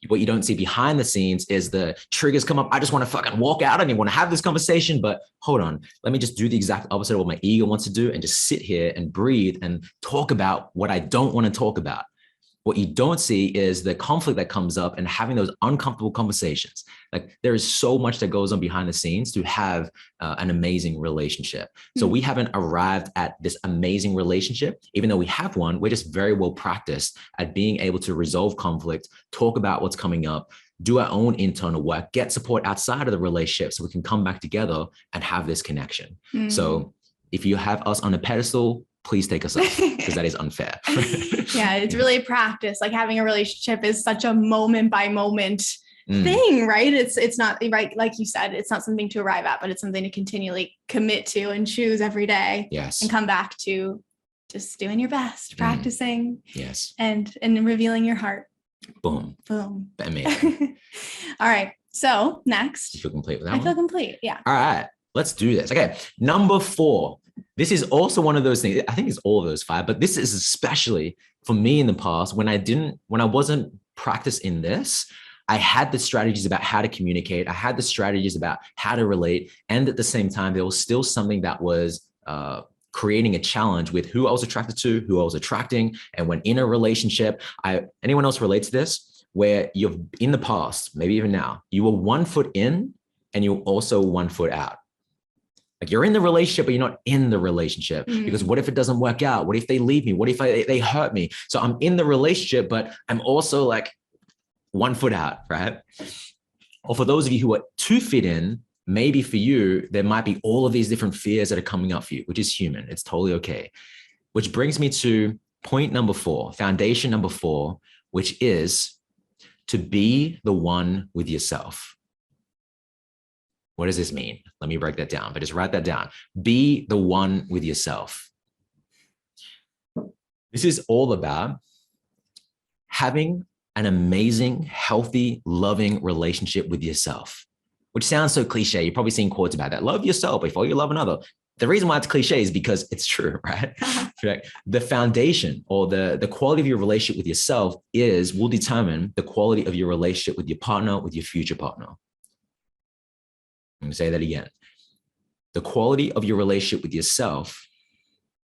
What you don't see behind the scenes is the triggers come up. I just want to fucking walk out. I don't even want to have this conversation, but hold on. Let me just do the exact opposite of what my ego wants to do and just sit here and breathe and talk about what I don't want to talk about. What you don't see is the conflict that comes up and having those uncomfortable conversations. Like there is so much that goes on behind the scenes to have an amazing relationship. So we haven't arrived at this amazing relationship. Even though we have one, we're just very well practiced at being able to resolve conflict, talk about what's coming up, do our own internal work, get support outside of the relationship so we can come back together and have this connection. So if you have us on a pedestal, please take us up because that is unfair. Yeah, it's really a practice. Like having a relationship is such a moment by moment thing, right? It's not right. Like you said, it's not something to arrive at, but it's something to continually commit to and choose every day. Yes. And come back to just doing your best, practicing. Yes. And revealing your heart. Boom. Boom. Amazing. All right. So next. You feel complete with that I one? feel complete. Yeah. All right. Let's do this. Okay. Number 4. This is also one of those things. I think it's all of those 5, but this is especially for me in the past when I wasn't practiced in this. I had the strategies about how to communicate. I had the strategies about how to relate. And at the same time, there was still something that was creating a challenge with who I was attracted to, who I was attracting. And when in a relationship, anyone else relate to this? Where you've in the past, maybe even now, you were 1 foot in and you're also 1 foot out. Like you're in the relationship, but you're not in the relationship because what if it doesn't work out? What if they leave me? What if they hurt me? So I'm in the relationship, but I'm also like 1 foot out, right? Or for those of you who are 2 feet in, maybe for you, there might be all of these different fears that are coming up for you, which is human. It's totally okay. Which brings me to point number 4, foundation number 4, which is to be the one with yourself. What does this mean? Let me break that down, but just write that down. Be the one with yourself. This is all about having an amazing, healthy, loving relationship with yourself, which sounds so cliche. You've probably seen quotes about that. Love yourself before you love another. The reason why it's cliche is because it's true, right? The foundation or the quality of your relationship with yourself will determine the quality of your relationship with your partner, with your future partner. I'm going to say that again. The quality of your relationship with yourself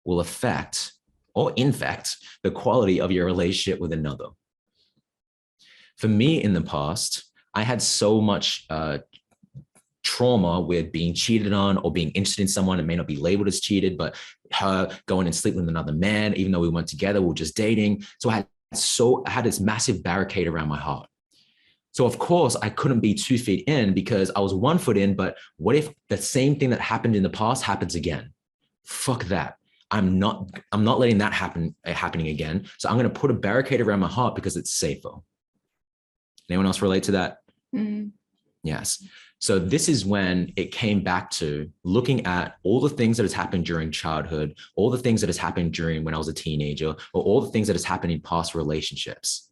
will affect or infect the quality of your relationship with another. For me in the past, I had so much trauma with being cheated on or being interested in someone. It may not be labeled as cheated, but her going and sleeping with another man, even though we weren't together, we were just dating. So I had this massive barricade around my heart. So of course I couldn't be 2 feet in because I was 1 foot in, but what if the same thing that happened in the past happens again? Fuck that. I'm not letting that happening again. So I'm going to put a barricade around my heart because it's safer. Anyone else relate to that? Yes. So this is when it came back to looking at all the things that has happened during childhood, all the things that has happened during when I was a teenager, or all the things that has happened in past relationships.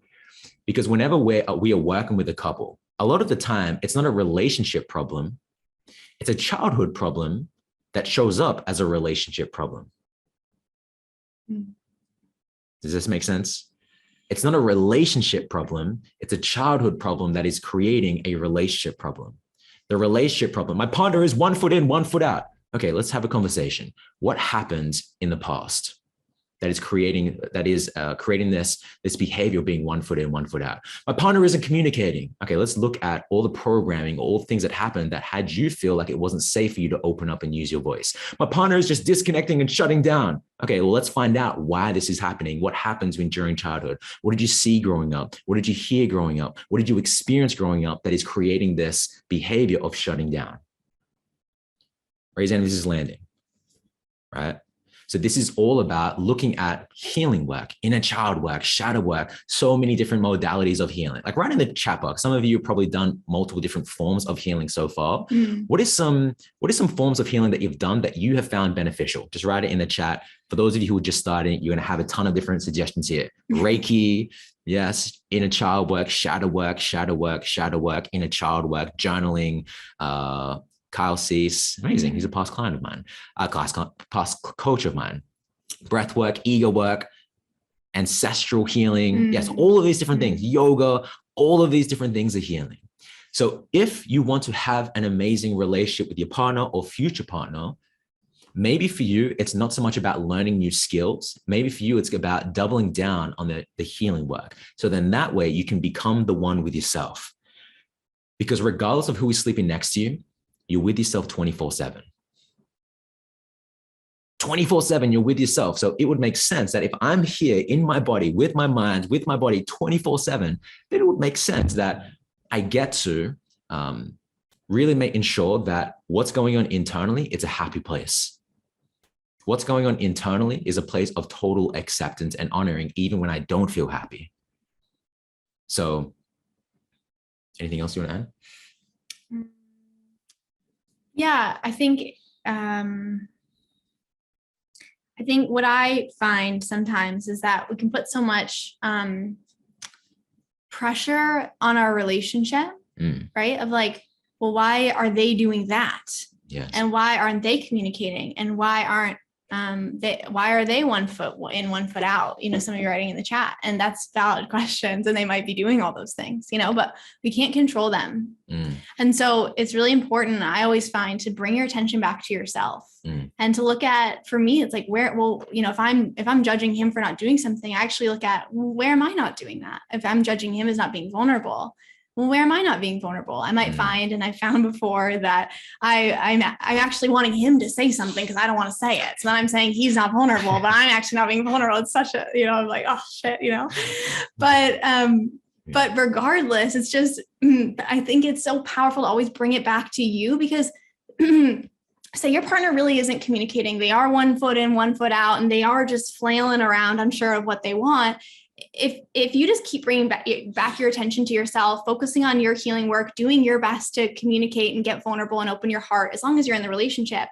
Because whenever we are working with a couple, a lot of the time, it's not a relationship problem. It's a childhood problem that shows up as a relationship problem. Does this make sense? It's not a relationship problem. It's a childhood problem that is creating a relationship problem. The relationship problem. My partner is 1 foot in, 1 foot out. Okay, let's have a conversation. What happened in the past that is creating this behavior of being 1 foot in, 1 foot out? My partner isn't communicating. Okay, let's look at all the programming, all the things that happened that had you feel like it wasn't safe for you to open up and use your voice. My partner is just disconnecting and shutting down. Okay, well, let's find out why this is happening. What happens during childhood? What did you see growing up? What did you hear growing up? What did you experience growing up that is creating this behavior of shutting down? Raise hand if this is landing, right? So this is all about looking at healing work, inner child work, shadow work, so many different modalities of healing. Like right in the chat box, some of you have probably done multiple different forms of healing so far. What is some forms of healing that you've done that you have found beneficial? Just write it in the chat. For those of you who are just starting, you're going to have a ton of different suggestions here. Reiki, yes, inner child work, shadow work, inner child work, journaling, Kyle Cease, amazing. He's a past client of mine, past coach of mine. Breath work, ego work, ancestral healing. Yes, all of these different things, yoga, all of these different things are healing. So if you want to have an amazing relationship with your partner or future partner, maybe for you, it's not so much about learning new skills. Maybe for you, it's about doubling down on the healing work. So then that way you can become the one with yourself. Because regardless of who is sleeping next to you, you're with yourself 24/7. 24/7, you're with yourself. So it would make sense that if I'm here in my body, with my mind, with my body 24/7, then it would make sense that I get to really ensure that what's going on internally, it's a happy place. What's going on internally is a place of total acceptance and honoring, even when I don't feel happy. So anything else you want to add? Yeah, I think what I find sometimes is that we can put so much pressure on our relationship, right? Of like, well, why are they doing that? Yes. And why aren't they communicating? And why are they 1 foot in, 1 foot out? Some of you are writing in the chat, and that's valid questions, and they might be doing all those things, but we can't control them. And so it's really important, I always find, to bring your attention back to yourself and to look at, for me, it's like if I'm judging him for not doing something, I actually look at, where am I not doing that? If I'm judging him as not being vulnerable, well, where am I not being vulnerable? I might find, and I found before, that I'm actually wanting him to say something because I don't want to say it. So then I'm saying he's not vulnerable, but I'm actually not being vulnerable. It's such a, I'm like, oh shit, But regardless, it's just, I think it's so powerful to always bring it back to you, because say your partner really isn't communicating. They are 1 foot in, 1 foot out, and they are just flailing around, unsure of what they want. If you just keep bringing back your attention to yourself, focusing on your healing work, doing your best to communicate and get vulnerable and open your heart, as long as you're in the relationship,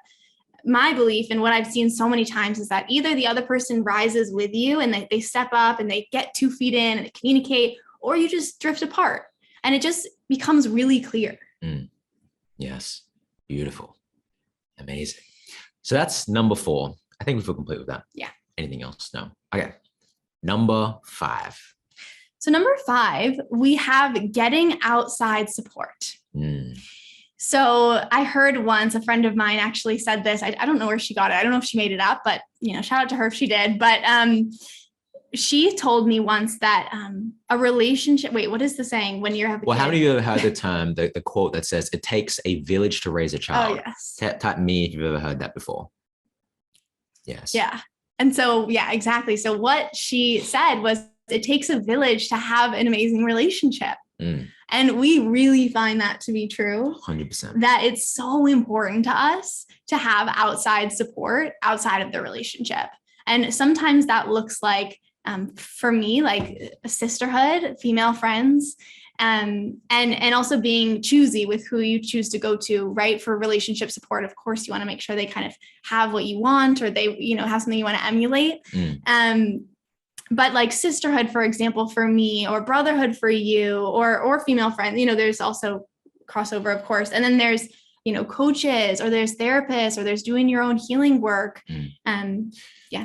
my belief and what I've seen so many times is that either the other person rises with you and they step up and they get 2 feet in and they communicate, or you just drift apart and it just becomes really clear. Yes. Beautiful. Amazing. So that's number 4. I think we feel complete with that. Yeah. Anything else? No. Okay. Number 5. So number 5, we have getting outside support. So I heard once, a friend of mine actually said this. I don't know where she got it. I don't know if she made it up, but shout out to her if she did. But she told me once that a relationship, wait, what is the saying when you're having? Well, how many of you have heard the term, the quote that says, it takes a village to raise a child? Oh, yes. Type me if you've ever heard that before. Yes. Yeah. And so, yeah, exactly. So what she said was, it takes a village to have an amazing relationship. And we really find that to be true. 100%. That it's so important to us to have outside support outside of the relationship. And sometimes that looks like, for me, like a sisterhood, female friends, and also being choosy with who you choose to go to, right? For relationship support, of course, you want to make sure they kind of have what you want, or they, have something you want to emulate. But like sisterhood, for example, for me, or brotherhood for you, or female friends, there's also crossover, of course. And then there's coaches, or there's therapists, or there's doing your own healing work. I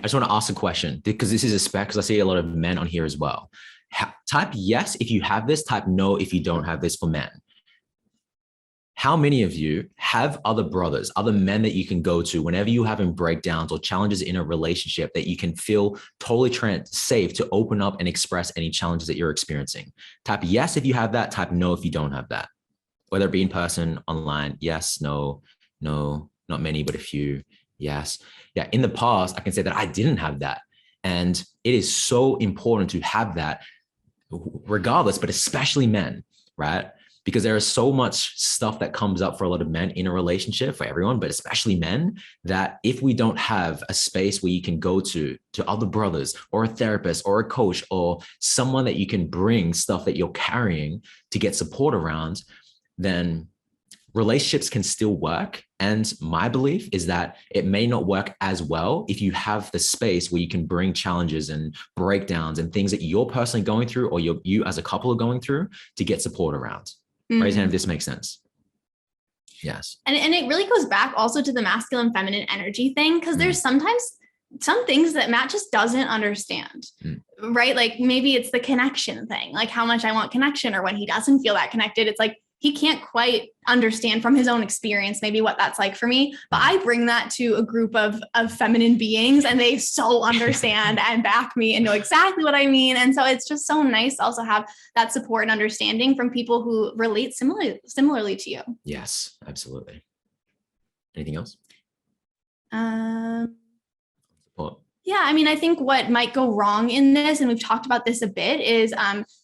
just want to ask a question, because this is a spec, because I see a lot of men on here as well. Type yes if you have this, type no if you don't have this for men. How many of you have other brothers, other men that you can go to whenever you're having breakdowns or challenges in a relationship, that you can feel totally safe to open up and express any challenges that you're experiencing? Type yes if you have that, type no if you don't have that. Whether it be in person, online, yes, no, not many, but a few, yes. Yeah, in the past, I can say that I didn't have that. And it is so important to have that regardless, but especially men, right? Because there is so much stuff that comes up for a lot of men in a relationship, for everyone, but especially men, that if we don't have a space where you can go to other brothers or a therapist or a coach or someone that you can bring stuff that you're carrying to get support around, then relationships can still work. And my belief is that it may not work as well if you have the space where you can bring challenges and breakdowns and things that you're personally going through, or you as a couple are going through, to get support around. Raise your hand if this makes sense. Yes. And it really goes back also to the masculine feminine energy thing, because there's sometimes some things that Matt just doesn't understand, right? Like maybe it's the connection thing, like how much I want connection, or when he doesn't feel that connected, it's like he can't quite understand from his own experience maybe what that's like for me. But I bring that to a group of feminine beings, and they so understand and back me and know exactly what I mean. And so it's just so nice to also have that support and understanding from people who relate similarly to you. Yes, absolutely. Anything else? Support. Yeah, I mean, I think what might go wrong in this, and we've talked about this a bit, is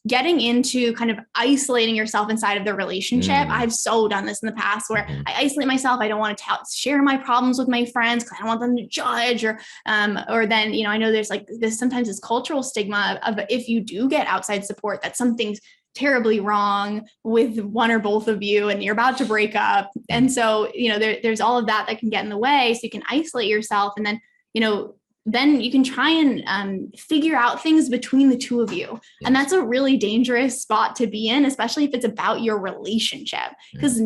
getting into kind of isolating yourself inside of the relationship. I've so done this in the past where I isolate myself. I don't want to share my problems with my friends because I don't want them to judge, or then, I know there's like this, sometimes this cultural stigma of if you do get outside support, that something's terribly wrong with one or both of you and you're about to break up. And so, there's all of that can get in the way. So you can isolate yourself, and then, then you can try and figure out things between the two of you. Yes. And that's a really dangerous spot to be in, especially if it's about your relationship, because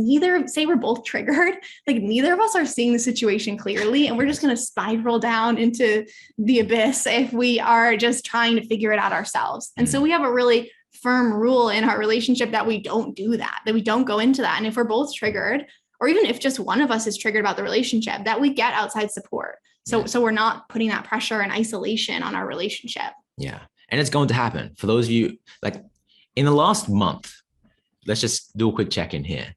say we're both triggered, like neither of us are seeing the situation clearly, and we're just going to spiral down into the abyss if we are just trying to figure it out ourselves. And so we have a really firm rule in our relationship that we don't do that we don't go into that. And if we're both triggered, or even if just one of us is triggered about the relationship, that we get outside support. So we're not putting that pressure and isolation on our relationship. Yeah. And it's going to happen. For those of you, like in the last month, let's just do a quick check-in here.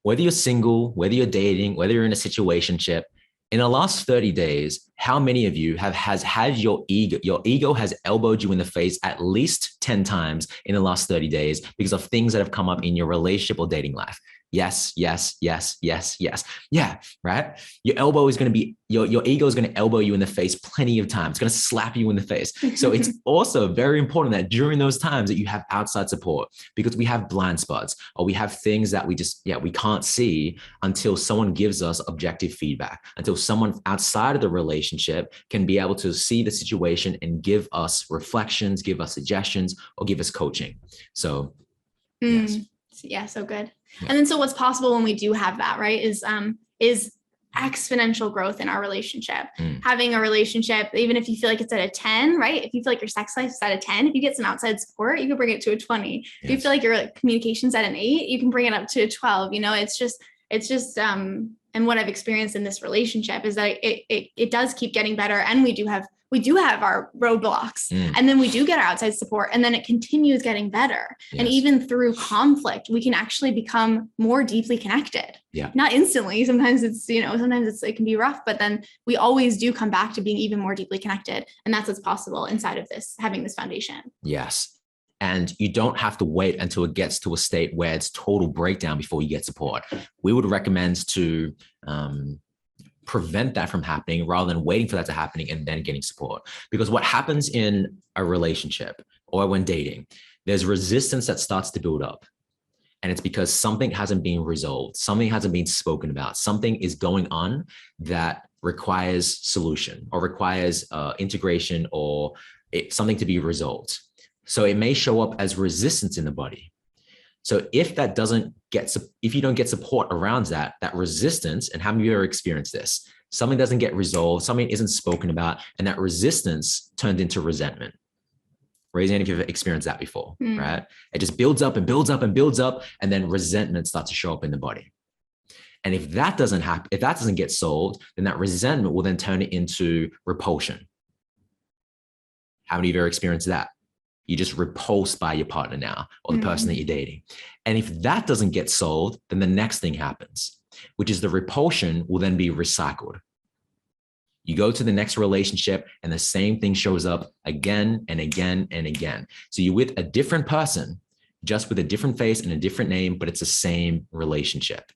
Whether you're single, whether you're dating, whether you're in a situationship, in the last 30 days, how many of you has had your ego has elbowed you in the face at least 10 times in the last 30 days because of things that have come up in your relationship or dating life? Yes, yes, yes, yes, yes. Yeah, right? Your elbow is going to be, your ego is going to elbow you in the face plenty of times. It's going to slap you in the face. So it's also very important that during those times that you have outside support, because we have blind spots, or we have things that we can't see until someone gives us objective feedback, until someone outside of the relationship can be able to see the situation and give us reflections, give us suggestions, or give us coaching. So, yes. Yeah, so good. Yeah. And then so what's possible when we do have that, right, is exponential growth in our relationship. Having a relationship, even if you feel like it's at a 10, right? If you feel like your sex life is at a 10, if you get some outside support, you can bring it to a 20. Yes. If you feel like your communication's at an 8, you can bring it up to a 12. It's just and what I've experienced in this relationship is that it does keep getting better. And we do have our roadblocks, and then we do get our outside support, and then it continues getting better. Yes. And even through conflict, we can actually become more deeply connected. Yeah. Not instantly. Sometimes it can be rough, but then we always do come back to being even more deeply connected. And that's what's possible inside of this, having this foundation. Yes. And you don't have to wait until it gets to a state where it's total breakdown before you get support. We would recommend to prevent that from happening rather than waiting for that to happen and then getting support. Because what happens in a relationship or when dating, there's resistance that starts to build up. And it's because something hasn't been resolved. Something hasn't been spoken about. Something is going on that requires solution or requires integration or something to be resolved. So it may show up as resistance in the body. So if you don't get support around that resistance, and how many of you ever experienced this? Something doesn't get resolved, something isn't spoken about, and that resistance turned into resentment. Raise your hand if you've experienced that before, right? It just builds up and builds up and builds up, and then resentment starts to show up in the body. And if that doesn't happen, if that doesn't get solved, then that resentment will then turn it into repulsion. How many of you ever experienced that? You're just repulsed by your partner now, or the person that you're dating. And if that doesn't get solved, then the next thing happens, which is the repulsion will then be recycled. You go to the next relationship and the same thing shows up again and again and again. So you're with a different person, just with a different face and a different name, but it's the same relationship.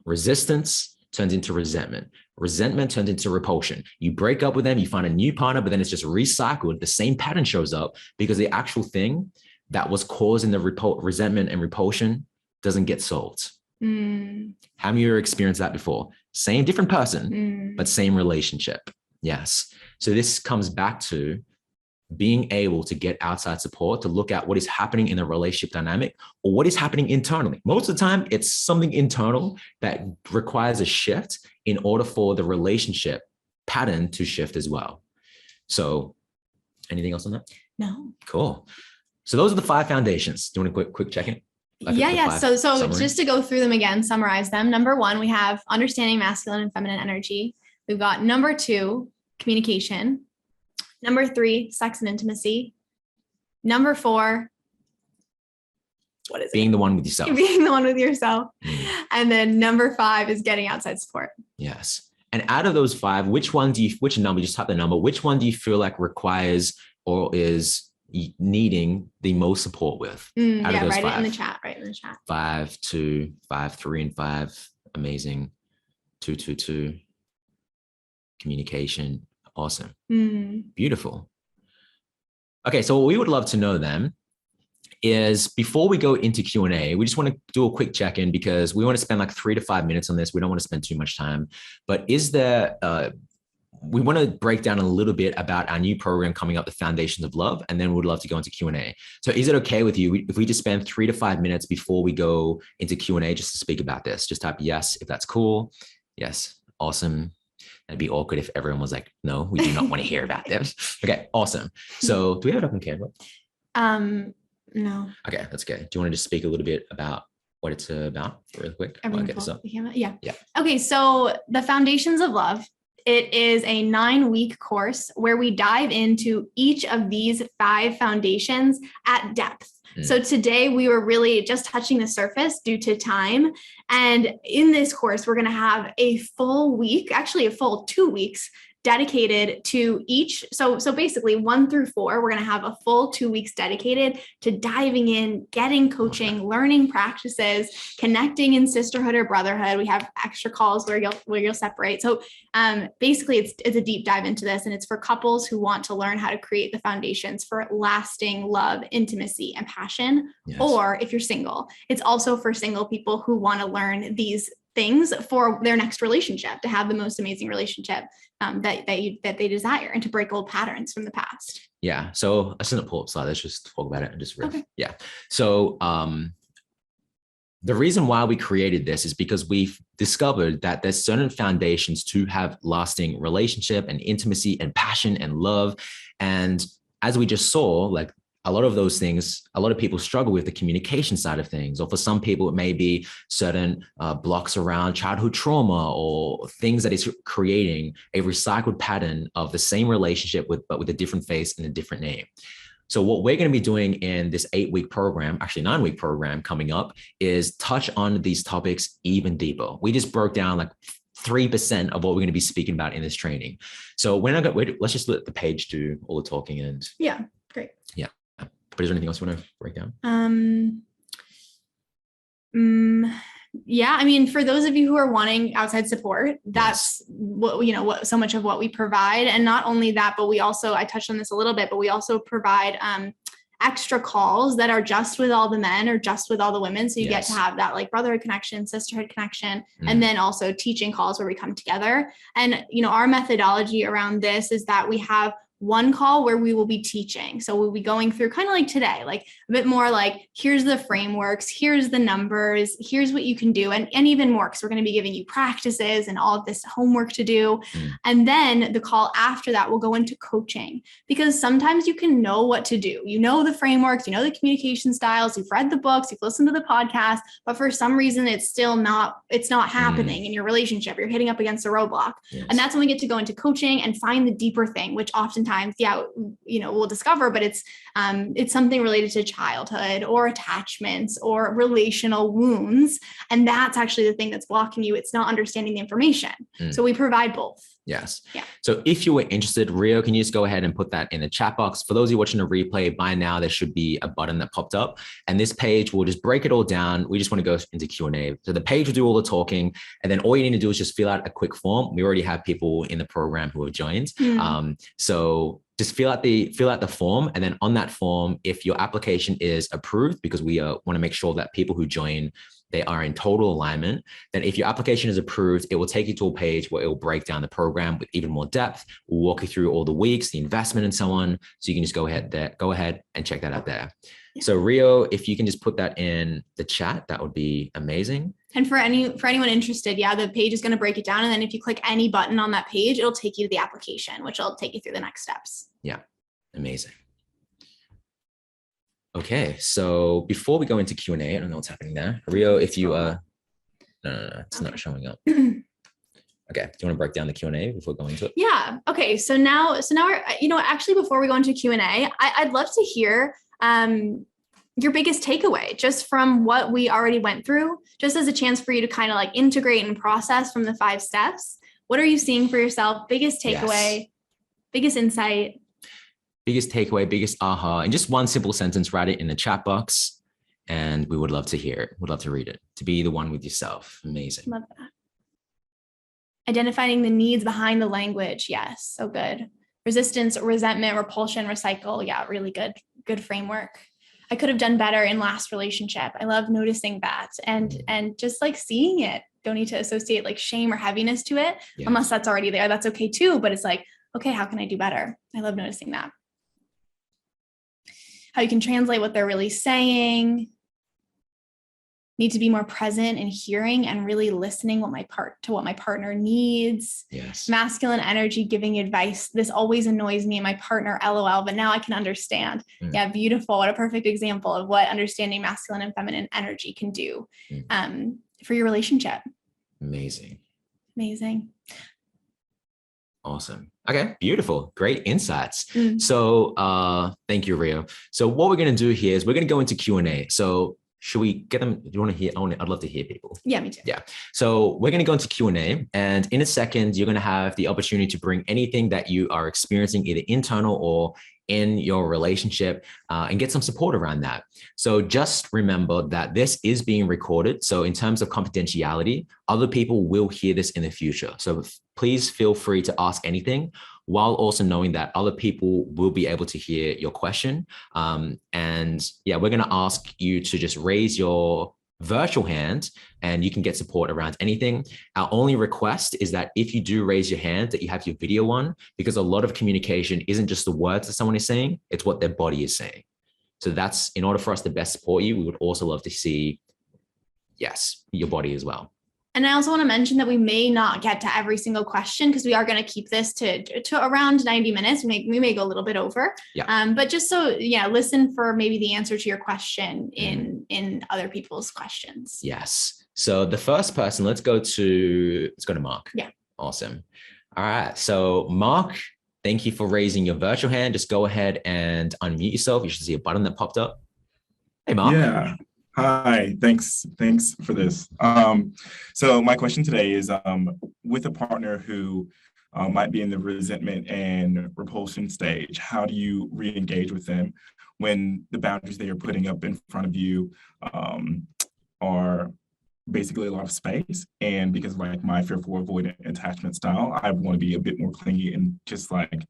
Resistance turns into resentment. Resentment turns into repulsion. You break up with them, you find a new partner, but then it's just recycled. The same pattern shows up because the actual thing that was causing the resentment and repulsion doesn't get solved. How many of you experienced that before? Same, different person, but same relationship. Yes. So this comes back to being able to get outside support to look at what is happening in the relationship dynamic or what is happening internally. Most of the time, it's something internal that requires a shift in order for the relationship pattern to shift as well. So anything else on that? No. Cool. So those are the 5 foundations. Do you want a quick check-in? So just to go through them again, summarize them. Number 1, we have understanding masculine and feminine energy. We've got number 2, communication. Number 3, sex and intimacy. Number 4, what is it? Being the one with yourself. Being the one with yourself. And then number 5 is getting outside support. Yes. And out of those 5, which number, just type the number, which one do you feel like requires or is needing the most support with? Write it in the chat. 5, 2, 5, 3, and 5. Amazing. 2, 2, 2. Communication. Awesome. Beautiful. Okay. So what we would love to know then is, before we go into Q&A, we just want to do a quick check-in because we want to spend like 3 to 5 minutes on this. We don't want to spend too much time, but we want to break down a little bit about our new program coming up, the Foundations of Love, and then we'd love to go into Q&A. So is it okay with you if we just spend 3 to 5 minutes before we go into Q&A just to speak about this? Just type yes if that's cool. Yes. Awesome. It'd be awkward if everyone was like, no, we do not want to hear about this. Okay, awesome. So do we have it up on camera? No. Okay, that's good. Do you want to just speak a little bit about what it's about really quick? Yeah. Okay, so the Foundations of Love, it is a 9-week course where we dive into each of these 5 foundations at depth. So today we were really just touching the surface due to time. And in this course, we're going to have a full week, actually a full 2 weeks dedicated to each. So basically 1 through 4, we're going to have a full 2 weeks dedicated to diving in, getting coaching, learning practices, connecting in sisterhood or brotherhood. We have extra calls where you'll separate. So basically it's a deep dive into this, and it's for couples who want to learn how to create the foundations for lasting love, intimacy, and passion. Yes. Or if you're single, it's also for single people who want to learn these things for their next relationship, to have the most amazing relationship that they desire, and to break old patterns from the past. Yeah. So I sent a pull-up slide. Let's just talk about it and just riff. Okay. Yeah. So the reason why we created this is because we've discovered that there's certain foundations to have lasting relationship and intimacy and passion and love. And as we just saw, like, a lot of those things, a lot of people struggle with the communication side of things, or for some people, it may be certain blocks around childhood trauma or things that is creating a recycled pattern of the same relationship but with a different face and a different name. So what we're going to be doing in this 8-week program, actually 9-week program coming up, is touch on these topics even deeper. We just broke down like 3% of what we're going to be speaking about in this training. So let's just let the page do all the talking and. Yeah, great. Yeah. But is there anything else you want to break down? Yeah, I mean, for those of you who are wanting outside support, that's what so much of what we provide. And not only that, but we also, I touched on this a little bit, but we also provide extra calls that are just with all the men or just with all the women. So you get to have that like brotherhood connection, sisterhood connection, and then also teaching calls where we come together. And, our methodology around this is that we have one call where we will be teaching. So we'll be going through kind of like today, like a bit more like, here's the frameworks, here's the numbers, here's what you can do. And even more, because we're going to be giving you practices and all of this homework to do. And then the call after that will go into coaching, because sometimes you can know what to do. You know the frameworks, you know the communication styles, you've read the books, you've listened to the podcast, but for some reason it's not happening in your relationship. You're hitting up against a roadblock. Yes. And that's when we get to go into coaching and find the deeper thing, which oftentimes, we'll discover, but it's something related to childhood or attachments or relational wounds. And that's actually the thing that's blocking you. It's not understanding the information. So we provide both. Yes. Yeah. So if you were interested, Rio, can you just go ahead and put that in the chat box? For those of you watching the replay, by now there should be a button that popped up, and this page will just break it all down. We just want to go into Q&A. So the page will do all the talking, and then all you need to do is just fill out a quick form. We already have people in the program who have joined. So just fill out the form, and then on that form, if your application is approved, because we want to make sure that people who join, they are in total alignment, then if your application is approved, it will take you to a page where it will break down the program with even more depth. We'll walk you through all the weeks, the investment, and so on. So you can just go ahead and check that out there. So Rio, if you can just put that in the chat, that would be amazing. And for anyone interested, the page is going to break it down. And then if you click any button on that page, it'll take you to the application, which will take you through the next steps. Yeah, amazing. Okay, so before we go into Q&A, I don't know what's happening there. Rio, if you, no, it's not showing up. Okay, do you want to break down the Q&A before going into it? Yeah, okay, so now we're, actually before we go into Q&A, I'd love to hear your biggest takeaway just from what we already went through, just as a chance for you to kind of like integrate and process from the 5 steps. What are you seeing for yourself? Biggest takeaway, biggest insight? Biggest takeaway, biggest aha, and just one simple sentence, write it in the chat box, and we would love to hear it. We'd love to read it, to be the one with yourself. Amazing. Love that. Identifying the needs behind the language. Yes, so good. Resistance, resentment, repulsion, recycle. Yeah, really good framework. I could have done better in last relationship. I love noticing that and just like seeing it. Don't need to associate like shame or heaviness to it, unless that's already there. That's okay too. But it's like, okay, how can I do better? I love noticing that. How you can translate what they're really saying. Need to be more present in hearing and really listening to what my partner needs. Yes. Masculine energy, giving advice. This always annoys me and my partner, LOL, but now I can understand. Yeah, beautiful. What a perfect example of what understanding masculine and feminine energy can do for your relationship. Amazing. Awesome. Okay, beautiful. Great insights. So thank you, Rio. So what we're going to do here is we're going to go into Q&A. So should we get them? Do you want to hear? I'd love to hear people. Yeah, me too. Yeah. So we're going to go into Q&A, and in a second, you're going to have the opportunity to bring anything that you are experiencing, either internal or in your relationship, and get some support around that. So just remember that this is being recorded. So in terms of confidentiality, other people will hear this in the future. So please feel free to ask anything, while also knowing that other people will be able to hear your question. And yeah, we're going to ask you to just raise your virtual hand and you can get support around anything. Our only request is that if you do raise your hand, that you have your video on, because a lot of communication isn't just the words that someone is saying, it's what their body is saying. So that's, in order for us to best support you, we would also love to see, yes, your body as well. And I also want to mention that we may not get to every single question because we are going to keep this to around 90 minutes. We may go a little bit over, but just so, listen for maybe the answer to your question in other people's questions. Yes. So the first person, let's go to Mark. Yeah. Awesome. All right. So Mark, thank you for raising your virtual hand. Just go ahead and unmute yourself. You should see a button that popped up. Hey, Mark. Yeah. Hi, thanks for this. So my question today is, with a partner who might be in the resentment and repulsion stage, how do you re-engage with them when the boundaries they are putting up in front of you are basically a lot of space? And because like my fearful avoidant attachment style, I want to be a bit more clingy and just like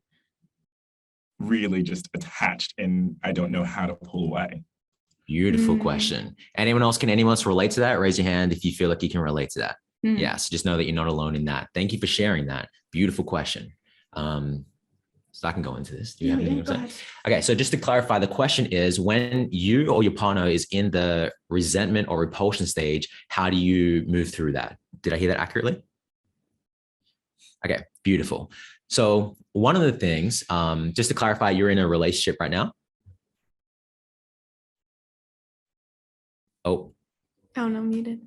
really just attached, and I don't know how to pull away. Beautiful question. Can anyone else relate to that? Raise your hand if you feel like you can relate to that. Yes, just know that you're not alone in that. Thank you for sharing that. Beautiful question. So I can go into this. Do you have Yeah, anything to go say? ahead. Okay, so just to clarify, the question is when you or your partner is in the resentment or repulsion stage, how do you move through that? Did I hear that accurately? Okay, beautiful. So one of the things, just to clarify, you're in a relationship right now? Oh, Oh, no, muted.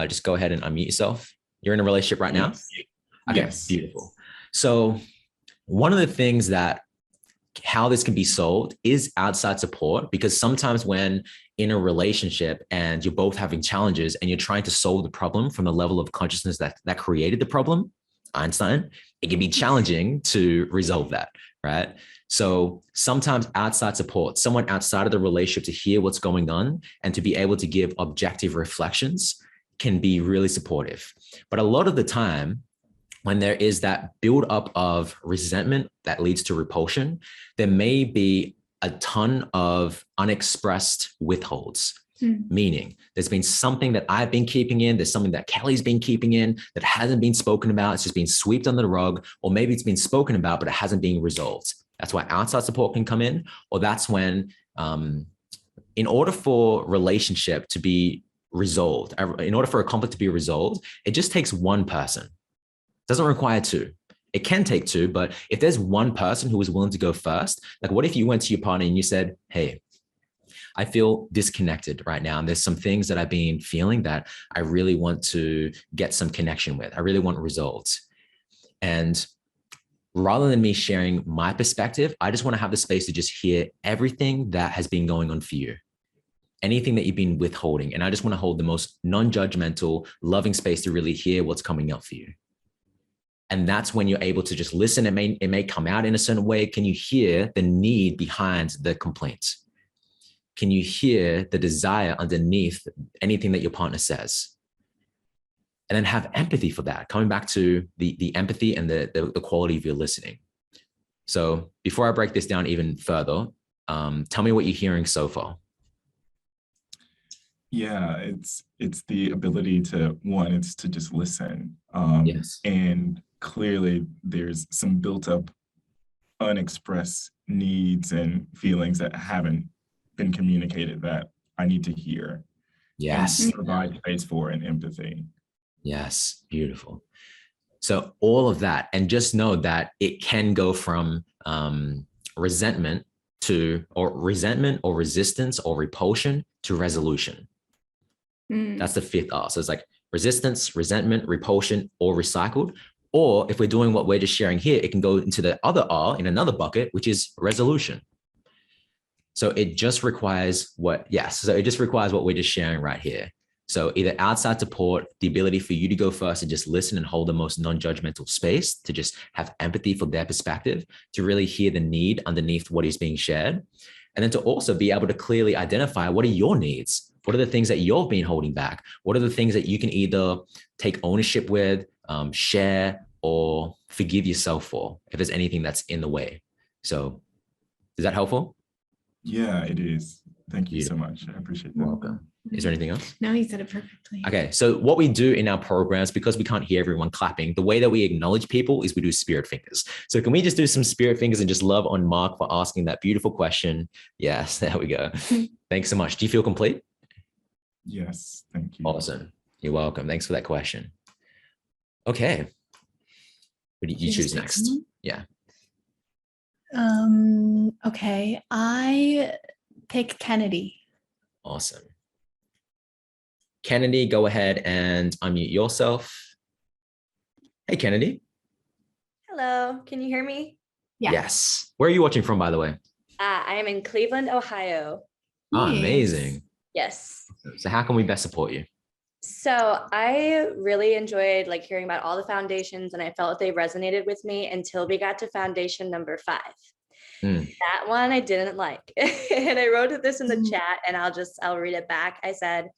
just go ahead and unmute yourself. You're in a relationship right now? Yes. Okay, Yes. beautiful. So one of the things that how this can be solved is outside support, because sometimes when in a relationship and you're both having challenges and you're trying to solve the problem from the level of consciousness that created the problem, Einstein, it can be challenging to resolve that, right? So sometimes outside support, someone outside of the relationship to hear what's going on and to be able to give objective reflections can be really supportive. But a lot of the time, when there is that buildup of resentment that leads to repulsion, there may be a ton of unexpressed withholds. Meaning there's been something that I've been keeping in, there's something that Kelley's been keeping in that hasn't been spoken about. It's just been swept under the rug, or maybe it's been spoken about, but it hasn't been resolved. That's why outside support can come in, or that's when, in order for relationship to be resolved, in order for a conflict to be resolved, it just takes one person. It doesn't require two. It can take two, but if there's one person who is willing to go first, like what if you went to your partner and you said, hey, I feel disconnected right now. And there's some things that I've been feeling that I really want to get some connection with. I really want results. And rather than me sharing my perspective, I just want to have the space to just hear everything that has been going on for you, anything that you've been withholding. And I just want to hold the most non-judgmental, loving space to really hear what's coming up for you. And that's when you're able to just listen. It may come out in a certain way. Can you hear the need behind the complaints? Can you hear the desire underneath anything that your partner says? And then have empathy for that, coming back to the empathy and the quality of your listening. So before I break this down even further, tell me what you're hearing so far. Yeah, it's the ability to, one, it's to just listen. Yes. And clearly there's some built up unexpressed needs and feelings that haven't been communicated that I need to hear. Yes. And provide space for and empathy. Yes. Beautiful. So all of that, and just know that it can go from resentment or resistance or repulsion to resolution. That's the fifth R. So it's like resistance, resentment, repulsion, or recycled. Or if we're doing what we're just sharing here, it can go into the other R in another bucket, which is resolution. So it just requires what we're just sharing right here. So either outside support, the ability for you to go first and just listen and hold the most non-judgmental space, to just have empathy for their perspective, to really hear the need underneath what is being shared. And then to also be able to clearly identify what are your needs? What are the things that you've been holding back? What are the things that you can either take ownership with, share, or forgive yourself for if there's anything that's in the way? So is that helpful? Yeah, it is. Thank you so much. I appreciate that. You're welcome. Is there anything else? No, he said it perfectly. Okay, so what we do in our programs, because we can't hear everyone clapping, the way that we acknowledge people is we do spirit fingers. So can we just do some spirit fingers and just love on Mark for asking that beautiful question? Yes, there we go. Thanks so much. Do you feel complete? Yes, thank you. Awesome. You're welcome. Thanks for that question. Okay. What do you choose next? Yeah. Okay, I pick Kennedy. Awesome. Kennedy, go ahead and unmute yourself. Hey, Kennedy. Hello, can you hear me? Yes. Where are you watching from, by the way? I am in Cleveland, Ohio. Oh, Nice. amazing. Yes. So how can we best support you? So I really enjoyed hearing about all the foundations, and I felt they resonated with me until we got to foundation number 5. That one I didn't like. And I wrote this in the chat, and I'll read it back. I said,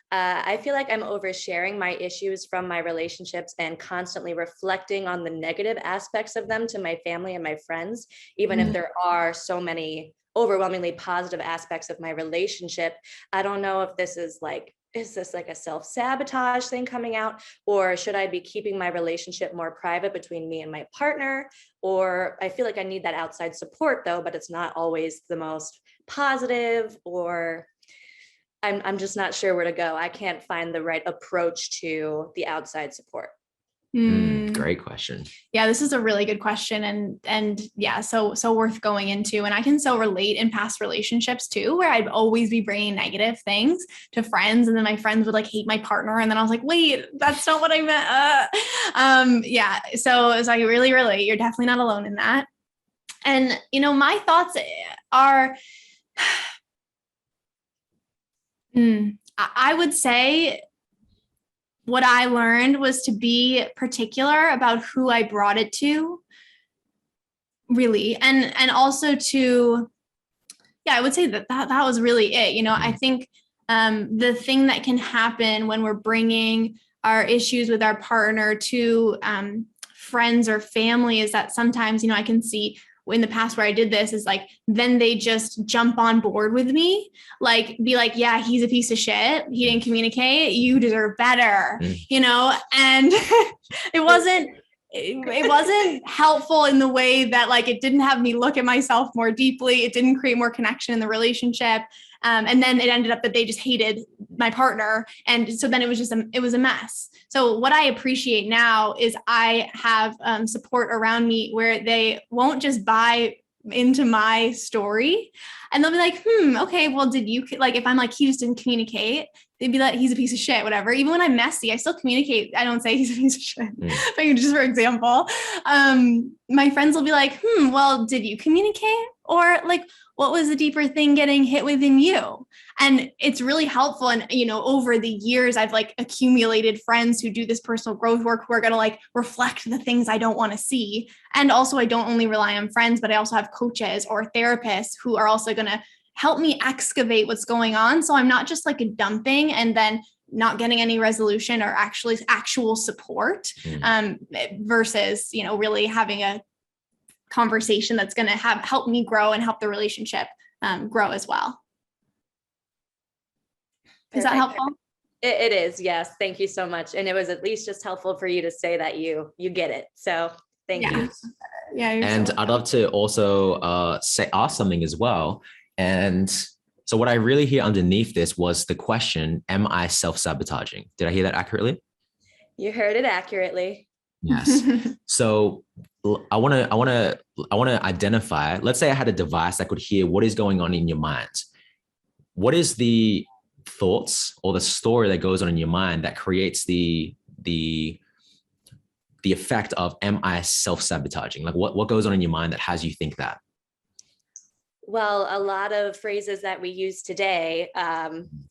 I feel like I'm oversharing my issues from my relationships and constantly reflecting on the negative aspects of them to my family and my friends, even if there are so many overwhelmingly positive aspects of my relationship. I don't know if this is is this like a self-sabotage thing coming out? Or should I be keeping my relationship more private between me and my partner? Or I feel like I need that outside support though, but it's not always the most positive, or I'm just not sure where to go. I can't find the right approach to the outside support. Great question. Yeah, this is a really good question, and yeah, so worth going into. And I can so relate in past relationships too, where I'd always be bringing negative things to friends, and then my friends would like hate my partner, and then I was like, wait, that's not what I meant. Yeah, so I really relate. You're definitely not alone in that. And my thoughts are, I would say, what I learned was to be particular about who I brought it to, really. And also to, yeah, I would say that was really it. I think the thing that can happen when we're bringing our issues with our partner to friends or family is that sometimes, I can see in the past where I did this is like, then they just jump on board with me, like be like, yeah, he's a piece of shit. He didn't communicate. You deserve better, and it wasn't helpful in the way that like, it didn't have me look at myself more deeply. It didn't create more connection in the relationship. And then it ended up that they just hated my partner. And so then it was a mess. So what I appreciate now is I have support around me where they won't just buy into my story, and they'll be like, okay, well, did you, like, if I'm like, he just didn't communicate, they'd be like, he's a piece of shit, whatever. Even when I'm messy, I still communicate. I don't say he's a piece of shit. But just for example, my friends will be like, well, did you communicate? Or like, what was the deeper thing getting hit within you? And it's really helpful. And, over the years, I've like accumulated friends who do this personal growth work, who are going to like reflect the things I don't want to see. And also, I don't only rely on friends, but I also have coaches or therapists who are also going to help me excavate what's going on. So I'm not just like dumping and then not getting any resolution or actual support, versus, really having a conversation that's going to help me grow and help the relationship grow as well. Is that helpful? It is. Yes. Thank you so much. And it was at least just helpful for you to say that you get it. So thank you. Yeah. And I'd love to also ask something as well. And so what I really hear underneath this was the question, am I self-sabotaging? Did I hear that accurately? You heard it accurately. Yes. So I want to identify, let's say I had a device that could hear what is going on in your mind. What is the thoughts or the story that goes on in your mind that creates the effect of, am I self-sabotaging? Like what goes on in your mind that has you think that? Well, a lot of phrases that we use today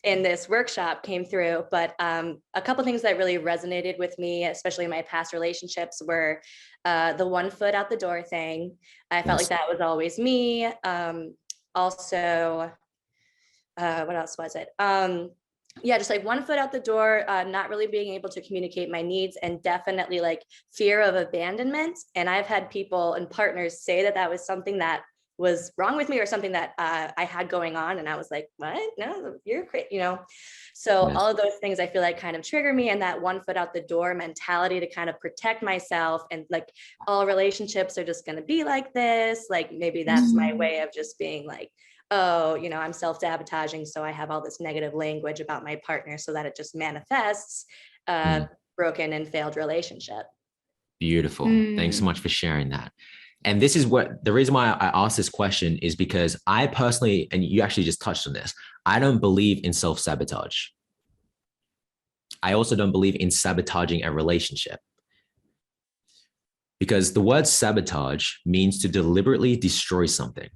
in this workshop came through, but a couple things that really resonated with me, especially in my past relationships, were the 1 foot out the door thing. I felt like that was always me. Also, what else was it? Just like 1 foot out the door, not really being able to communicate my needs, and definitely like fear of abandonment. And I've had people and partners say that was something that was wrong with me or something that I had going on. And I was like, what? No, you're crazy, So all of those things I feel like kind of trigger me, and that 1 foot out the door mentality to kind of protect myself, and like all relationships are just going to be like this. Like maybe that's my way of just being like, oh, I'm self-sabotaging. So I have all this negative language about my partner so that it just manifests broken and failed relationship. Beautiful. Thanks so much for sharing that. And this is what the reason why I asked this question is because I personally, and you actually just touched on this, I don't believe in self-sabotage. I also don't believe in sabotaging a relationship, because the word sabotage means to deliberately destroy something.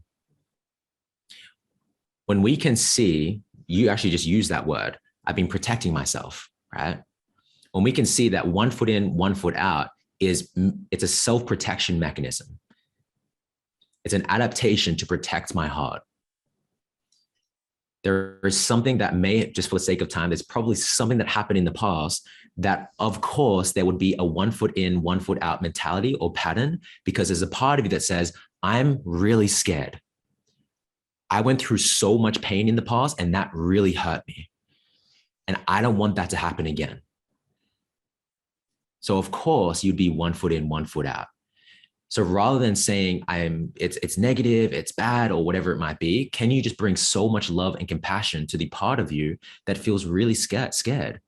When we can see, you actually just use that word, I've been protecting myself, right? When we can see that 1 foot in, 1 foot out it's a self-protection mechanism. It's an adaptation to protect my heart. There is something that may, just for the sake of time, there's probably something that happened in the past that, of course, there would be a 1 foot in, 1 foot out mentality or pattern, because there's a part of you that says, I'm really scared. I went through so much pain in the past, and that really hurt me. And I don't want that to happen again. So of course you'd be 1 foot in, 1 foot out. So rather than saying it's negative, it's bad, or whatever it might be, can you just bring so much love and compassion to the part of you that feels really scared?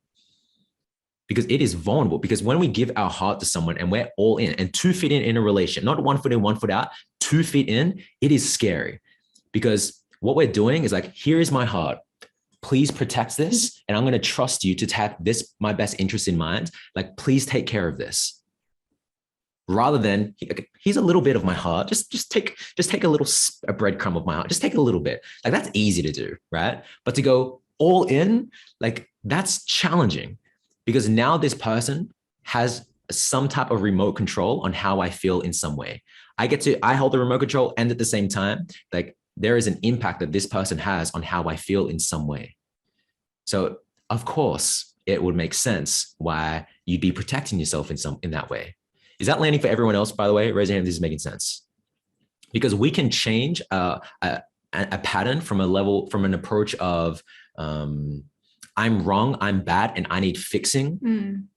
Because it is vulnerable. Because when we give our heart to someone and we're all in, and 2 feet in a relation, not 1 foot in, 1 foot out, 2 feet in, it is scary. Because what we're doing is like, here is my heart. Please protect this. And I'm going to trust you to have this, my best interest in mind. Like, please take care of this. Rather than, here's a little bit of my heart. Just take a breadcrumb of my heart. Just take a little bit. Like, that's easy to do, right? But to go all in, like, that's challenging, because now this person has some type of remote control on how I feel in some way. I hold the remote control, and at the same time, like, there is an impact that this person has on how I feel in some way. So of course it would make sense why you'd be protecting yourself in that way. Is that landing for everyone else, by the way? Raise your hand if this is making sense. Because we can change a pattern from an approach of I'm wrong, I'm bad, and I need fixing.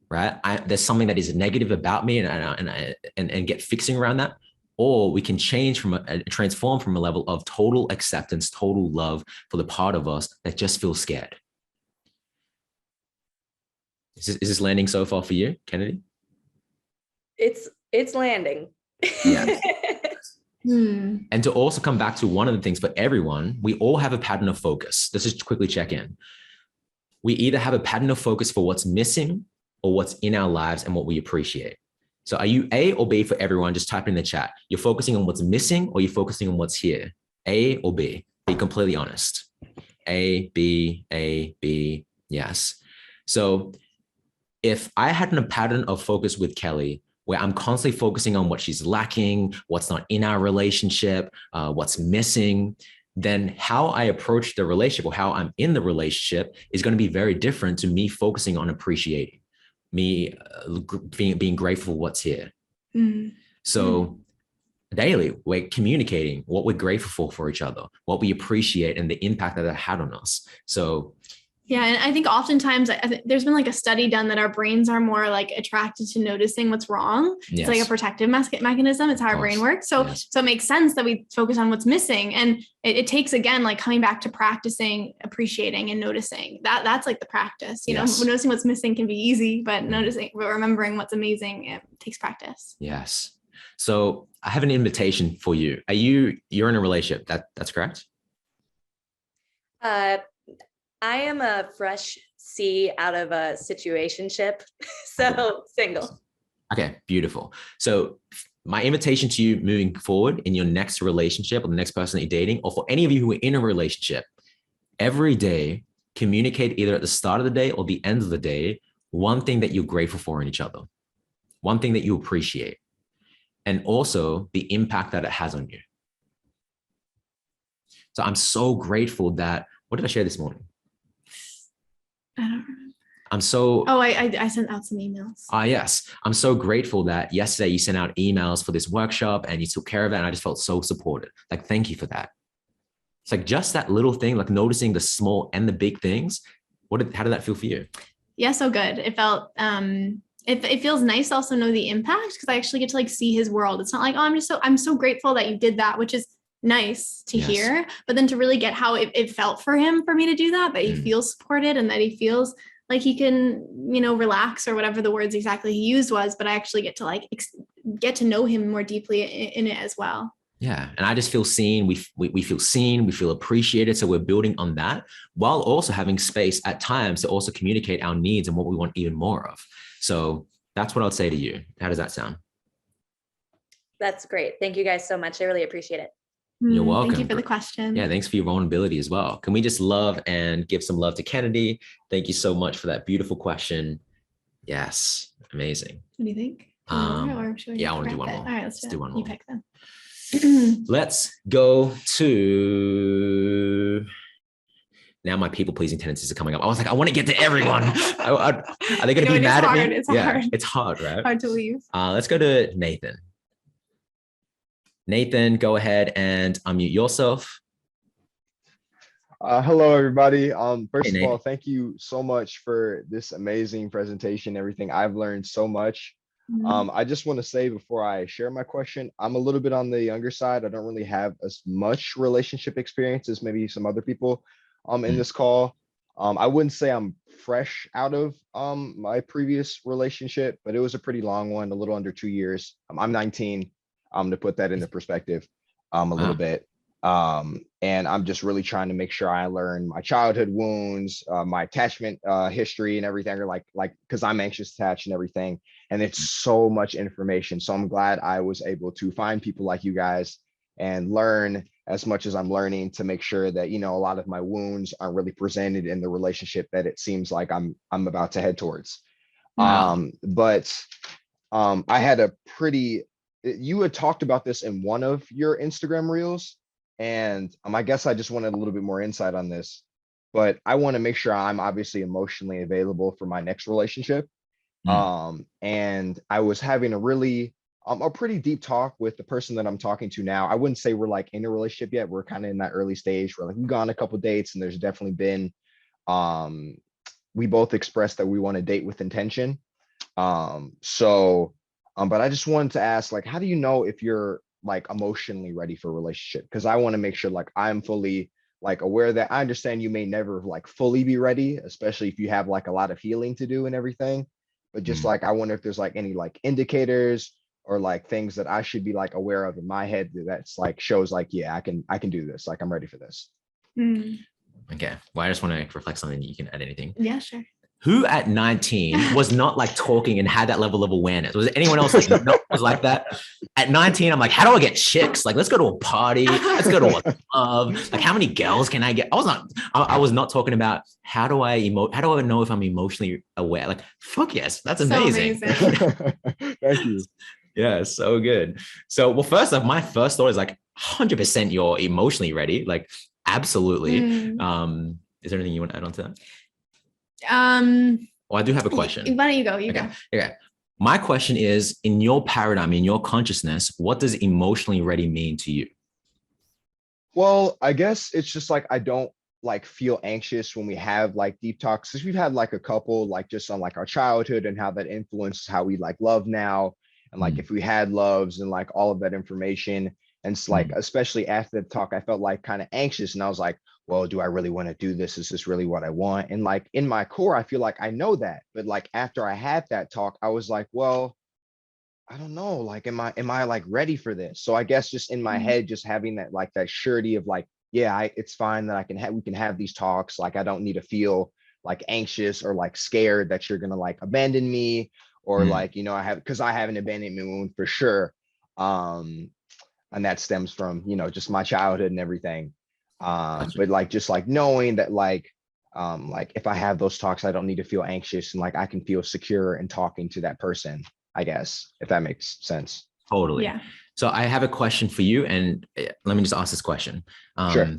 Right? There's something that is negative about me, and get fixing around that. Or we can transform from a level of total acceptance, total love for the part of us that just feels scared. Is this landing so far for you, Kennedy? It's landing. Yeah. And to also come back to one of the things for everyone, we all have a pattern of focus. Let's just quickly check in. We either have a pattern of focus for what's missing or what's in our lives and what we appreciate. So are you A or B for everyone? Just type in the chat. You're focusing on what's missing, or you're focusing on what's here? A or B? Be completely honest. A, B, A, B, yes. So if I had a pattern of focus with Kelley, where I'm constantly focusing on what she's lacking, what's not in our relationship, what's missing, then how I approach the relationship, or how I'm in the relationship, is going to be very different to me focusing on appreciating, me being grateful for what's here. So daily, we're communicating what we're grateful for each other, what we appreciate, and the impact that had on us. So yeah. And I think oftentimes there's been like a study done that our brains are more like attracted to noticing what's wrong. Yes. It's like a protective mechanism. It's how our brain works. So, so it makes sense that we focus on what's missing. And it takes, again, like coming back to practicing, appreciating and noticing. That's like the practice, you know, noticing what's missing can be easy, but remembering what's amazing, it takes practice. Yes. So I have an invitation for you. You're in a relationship. That's correct? I am a fresh C out of a situationship, so single. Okay, beautiful. So my invitation to you moving forward in your next relationship, or the next person that you're dating, or for any of you who are in a relationship, every day, communicate either at the start of the day or the end of the day, one thing that you're grateful for in each other, one thing that you appreciate, and also the impact that it has on you. So I'm so grateful that, what did I share this morning? I don't remember. I sent out some emails. Yes. I'm so grateful that yesterday you sent out emails for this workshop and you took care of it. And I just felt so supported. Like, thank you for that. It's like just that little thing, like noticing the small and the big things. How did that feel for you? Yeah, so good. It felt, it feels nice to also know the impact, because I actually get to like see his world. It's not like, oh, I'm so grateful that you did that, which is nice to hear, but then to really get how it felt for him, for me to do that he feels supported and that he feels like he can, relax, or whatever the words exactly he used was, but I actually get to like get to know him more deeply in it as well. Yeah. And I just feel seen. We feel seen, we feel appreciated. So we're building on that while also having space at times to also communicate our needs and what we want even more of. So that's what I'd say to you. How does that sound? That's great. Thank you guys so much. I really appreciate it. You're welcome. Thank you for the question. Yeah, thanks for your vulnerability as well. Can we just love and give some love to Kennedy? Thank you so much for that beautiful question. Yes, amazing. What do you think? I want to do one more. All right, let's do one more. You pick them. Let's go to... Now my people-pleasing tendencies are coming up. I was like, I want to get to everyone. Are they going to be mad at me? It's hard. It's hard, right? Hard to leave. Let's go to Nathan. Nathan, go ahead and unmute yourself. Hello, everybody. Hey, First of all, Nate. thank you so much for this amazing presentation, everything. I've learned so much. Mhm. I just want to say before I share my question, I'm a little bit on the younger side. I don't really have as much relationship experience as maybe some other people in Mm, this call. I wouldn't say I'm fresh out of my previous relationship, but it was a pretty long one, a little under 2 years. I'm 19, to put that into perspective, a little wow. bit. And I'm just really trying to make sure I learn my childhood wounds, my attachment history and everything, or like because I'm anxious attached and everything. And it's so much information. So I'm glad I was able to find people like you guys and learn as much as I'm learning to make sure that, you know, a lot of my wounds aren't really presented in the relationship that it seems like I'm about to head towards. Wow. But I had a pretty, you had talked about this in one of your Instagram reels, and I guess I just wanted a little bit more insight on this, but I want to make sure I'm obviously emotionally available for my next relationship. Mm, And I was having a pretty deep talk with the person that I'm talking to now. I wouldn't say we're like in a relationship yet. We're kind of in that early stage where like we've gone a couple dates, and there's definitely been um we both expressed that we want to date with intention. But I just wanted to ask, like, how do you know if you're like emotionally ready for a relationship? Because I want to make sure like I'm fully like aware that I understand you may never like fully be ready, especially if you have like a lot of healing to do and everything. But just mm. like I wonder if there's like any like indicators or like things that I should be like aware of in my head that's like shows like, yeah, I can do this. Like I'm ready for this. Mm. Okay. Well, I just want to reflect something. You can add anything. Yeah, sure. Who at 19 was not like talking and had that level of awareness? Was there anyone else like not was like that? At 19, I'm like, how do I get chicks? Like, let's go to a party. Let's go to a club. Like, how many girls can I get? I was not talking about how do I know if I'm emotionally aware? Like, fuck yes, that's So amazing. amazing. Thank you. Yeah, so good. So, well, first off, my first thought is like 100% you're emotionally ready. Like, absolutely. Is there anything you want to add on to that? Well, I do have a question. Why don't you go? You Okay. go. Okay. My question is, in your paradigm, in your consciousness, what does emotionally ready mean to you? Well, I guess it's just like I don't like feel anxious when we have like deep talks, because we've had like a couple like just on like our childhood and how that influences how we like love now, and like Mm, if we had loves and like all of that information. And it's like mm, especially after the talk I felt like kind of anxious, and I was like, well, do I really want to do this? Is this really what I want? And like in my core I feel like I know that, but like after I had that talk I was like, well, I don't know, like, am I like ready for this? So I guess just in my Mm. head, just having that like that surety of like, yeah, it's fine that we can have these talks. Like I don't need to feel like anxious or like scared that you're gonna like abandon me, or mm. like, you know, because I have an abandonment wound for sure. Um, and that stems from, you know, just my childhood and everything. Gotcha. But like just like knowing that like if I have those talks, I don't need to feel anxious, and like I can feel secure in talking to that person, I guess, if that makes sense. Totally. Yeah. So I have a question for you, and let me just ask this question. Sure.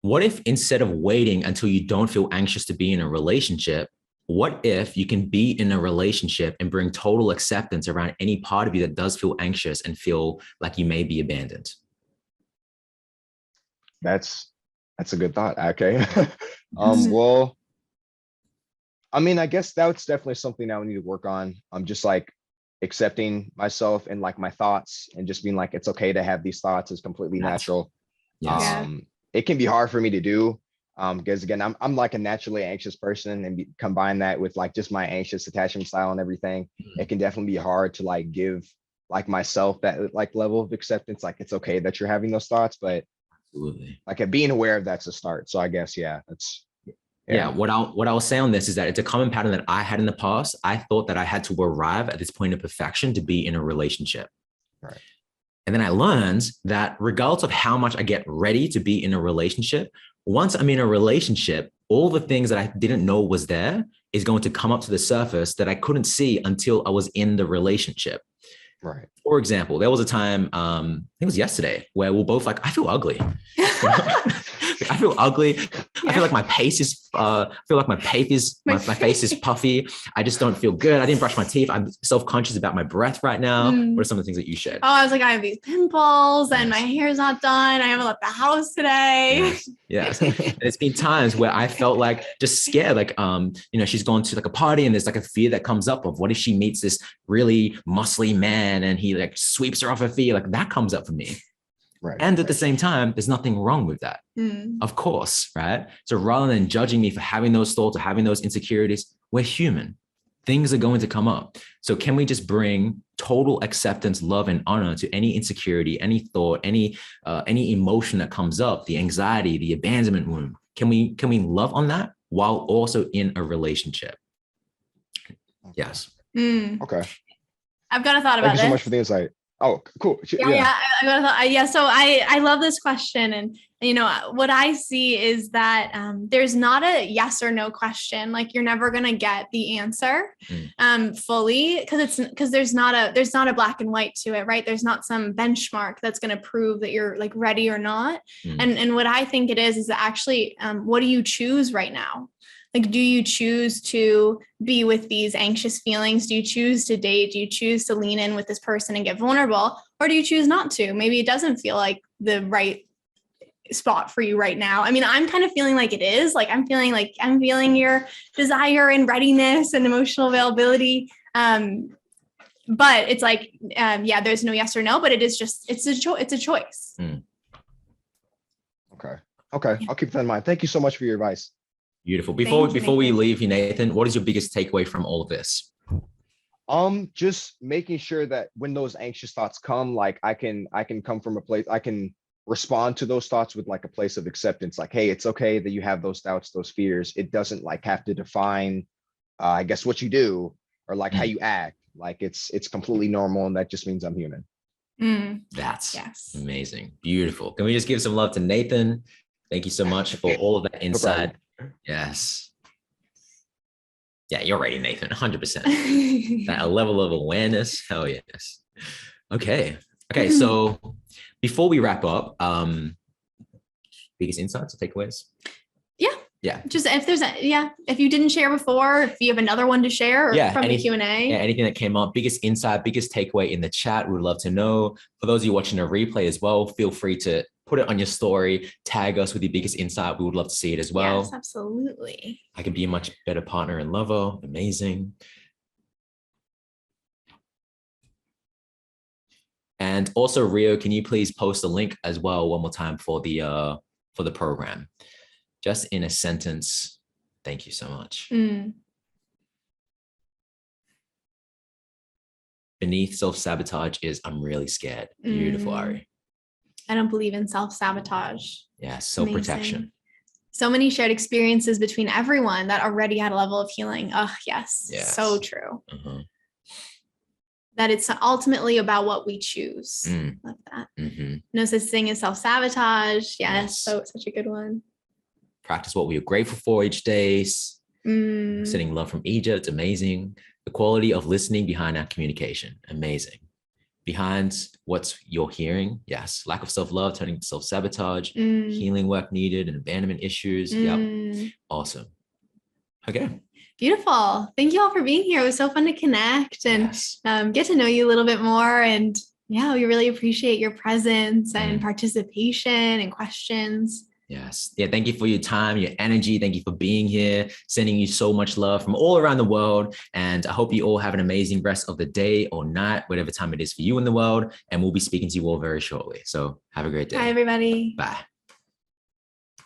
What if instead of waiting until you don't feel anxious to be in a relationship, what if you can be in a relationship and bring total acceptance around any part of you that does feel anxious and feel like you may be abandoned? That's a good thought. Okay. Well, I mean, I guess that's definitely something I would need to work on. I'm just like accepting myself and like my thoughts, and just being like, it's okay to have these thoughts, is completely Yes. natural. Yes. Yeah. It can be hard for me to do, because again, I'm like a naturally anxious person, and combine that with like just my anxious attachment style and everything, it can definitely be hard to like give like myself that like level of acceptance. Like it's okay that you're having those thoughts, but Absolutely. like being aware of that's a start. So I guess, yeah, that's, Yeah, yeah. what I'll say on this is that it's a common pattern that I had in the past. I thought that I had to arrive at this point of perfection to be in a relationship. Right. And then I learned that regardless of how much I get ready to be in a relationship, once I'm in a relationship, all the things that I didn't know was there is going to come up to the surface that I couldn't see until I was in the relationship. Right. For example, there was a time, I think it was yesterday, where we're both like, I feel ugly. I feel ugly. I feel like my pace is, my face is puffy. I just don't feel good. I didn't brush my teeth. I'm self-conscious about my breath right now. What are some of the things that you shared? Oh, I was like, I have these pimples and my hair's not done. I haven't left the house today. Yes. And it's been times where I felt like just scared, like, she's gone to like a party and there's like a fear that comes up of what if she meets this really muscly man and he like sweeps her off her feet, like that comes up for me. Right. And at the same time, there's nothing wrong with that. Of course, right? So rather than judging me for having those thoughts or having those insecurities, we're human. Things are going to come up. So can we just bring total acceptance, love, and honor to any insecurity, any thought, any emotion that comes up, the anxiety, the abandonment wound? Can we love on that while also in a relationship? Yes. Okay. I've got a thought about this. Thank you so much for the insight. Oh, cool. Yeah. I got a thought. Yeah. So I love this question. And, what I see is that there's not a yes or no question. Like you're never going to get the answer fully because there's not a black and white to it, right? There's not some benchmark that's going to prove that you're like ready or not. And what I think it is actually, what do you choose right now? Like, do you choose to be with these anxious feelings? Do you choose to date? Do you choose to lean in with this person and get vulnerable? Or do you choose not to? Maybe it doesn't feel like the right spot for you right now. I mean, I'm kind of feeling like it is. Like, I'm feeling your desire and readiness and emotional availability. But it's like, there's no yes or no, but it is just, it's a choice. Okay. I'll keep that in mind. Thank you so much for your advice. Beautiful. Before we leave you, Nathan, what is your biggest takeaway from all of this? Just making sure that when those anxious thoughts come, like I can come from a place, I can respond to those thoughts with like a place of acceptance. Like, hey, it's okay that you have those doubts, those fears. It doesn't like have to define, I guess, what you do or like how you act. Like it's completely normal, and that just means I'm human. That's amazing. Beautiful. Can we just give some love to Nathan? Thank you so much for all of that insight. Yes. Yeah, you're right, Nathan, 100%. That level of awareness, hell yes. Okay, so before we wrap up, biggest insights or takeaways? Yeah. Just if you didn't share before, if you have another one to share from the Q&A. Yeah, anything that came up, biggest insight, biggest takeaway in the chat, we would love to know. For those of you watching a replay as well, feel free to put it on your story, tag us with your biggest insight. We would love to see it as well. Yes, absolutely. I can be a much better partner and lover. Amazing. And also, Rio, can you please post a link as well one more time for the program? Just in a sentence. Thank you so much. Beneath self-sabotage is I'm really scared. Beautiful, Ari. I don't believe in self-sabotage. Yeah, self-protection. So many shared experiences between everyone that already had a level of healing. Oh, yes. So true. That it's ultimately about what we choose. Love that. No such thing as self-sabotage. Yes. So such a good one. Practice what we are grateful for each day. Sending love from Egypt. Amazing. The quality of listening behind our communication. Amazing. Behind what's you're hearing. Yes. Lack of self-love turning to self-sabotage. Healing work needed and abandonment issues. Yep. Awesome. Okay. Beautiful. Thank you all for being here. It was so fun to connect and get to know you a little bit more. And we really appreciate your presence and participation and questions. Yes. Yeah. Thank you for your time, your energy. Thank you for being here, sending you so much love from all around the world. And I hope you all have an amazing rest of the day or night, whatever time it is for you in the world. And we'll be speaking to you all very shortly. So have a great day. Bye, everybody. Bye.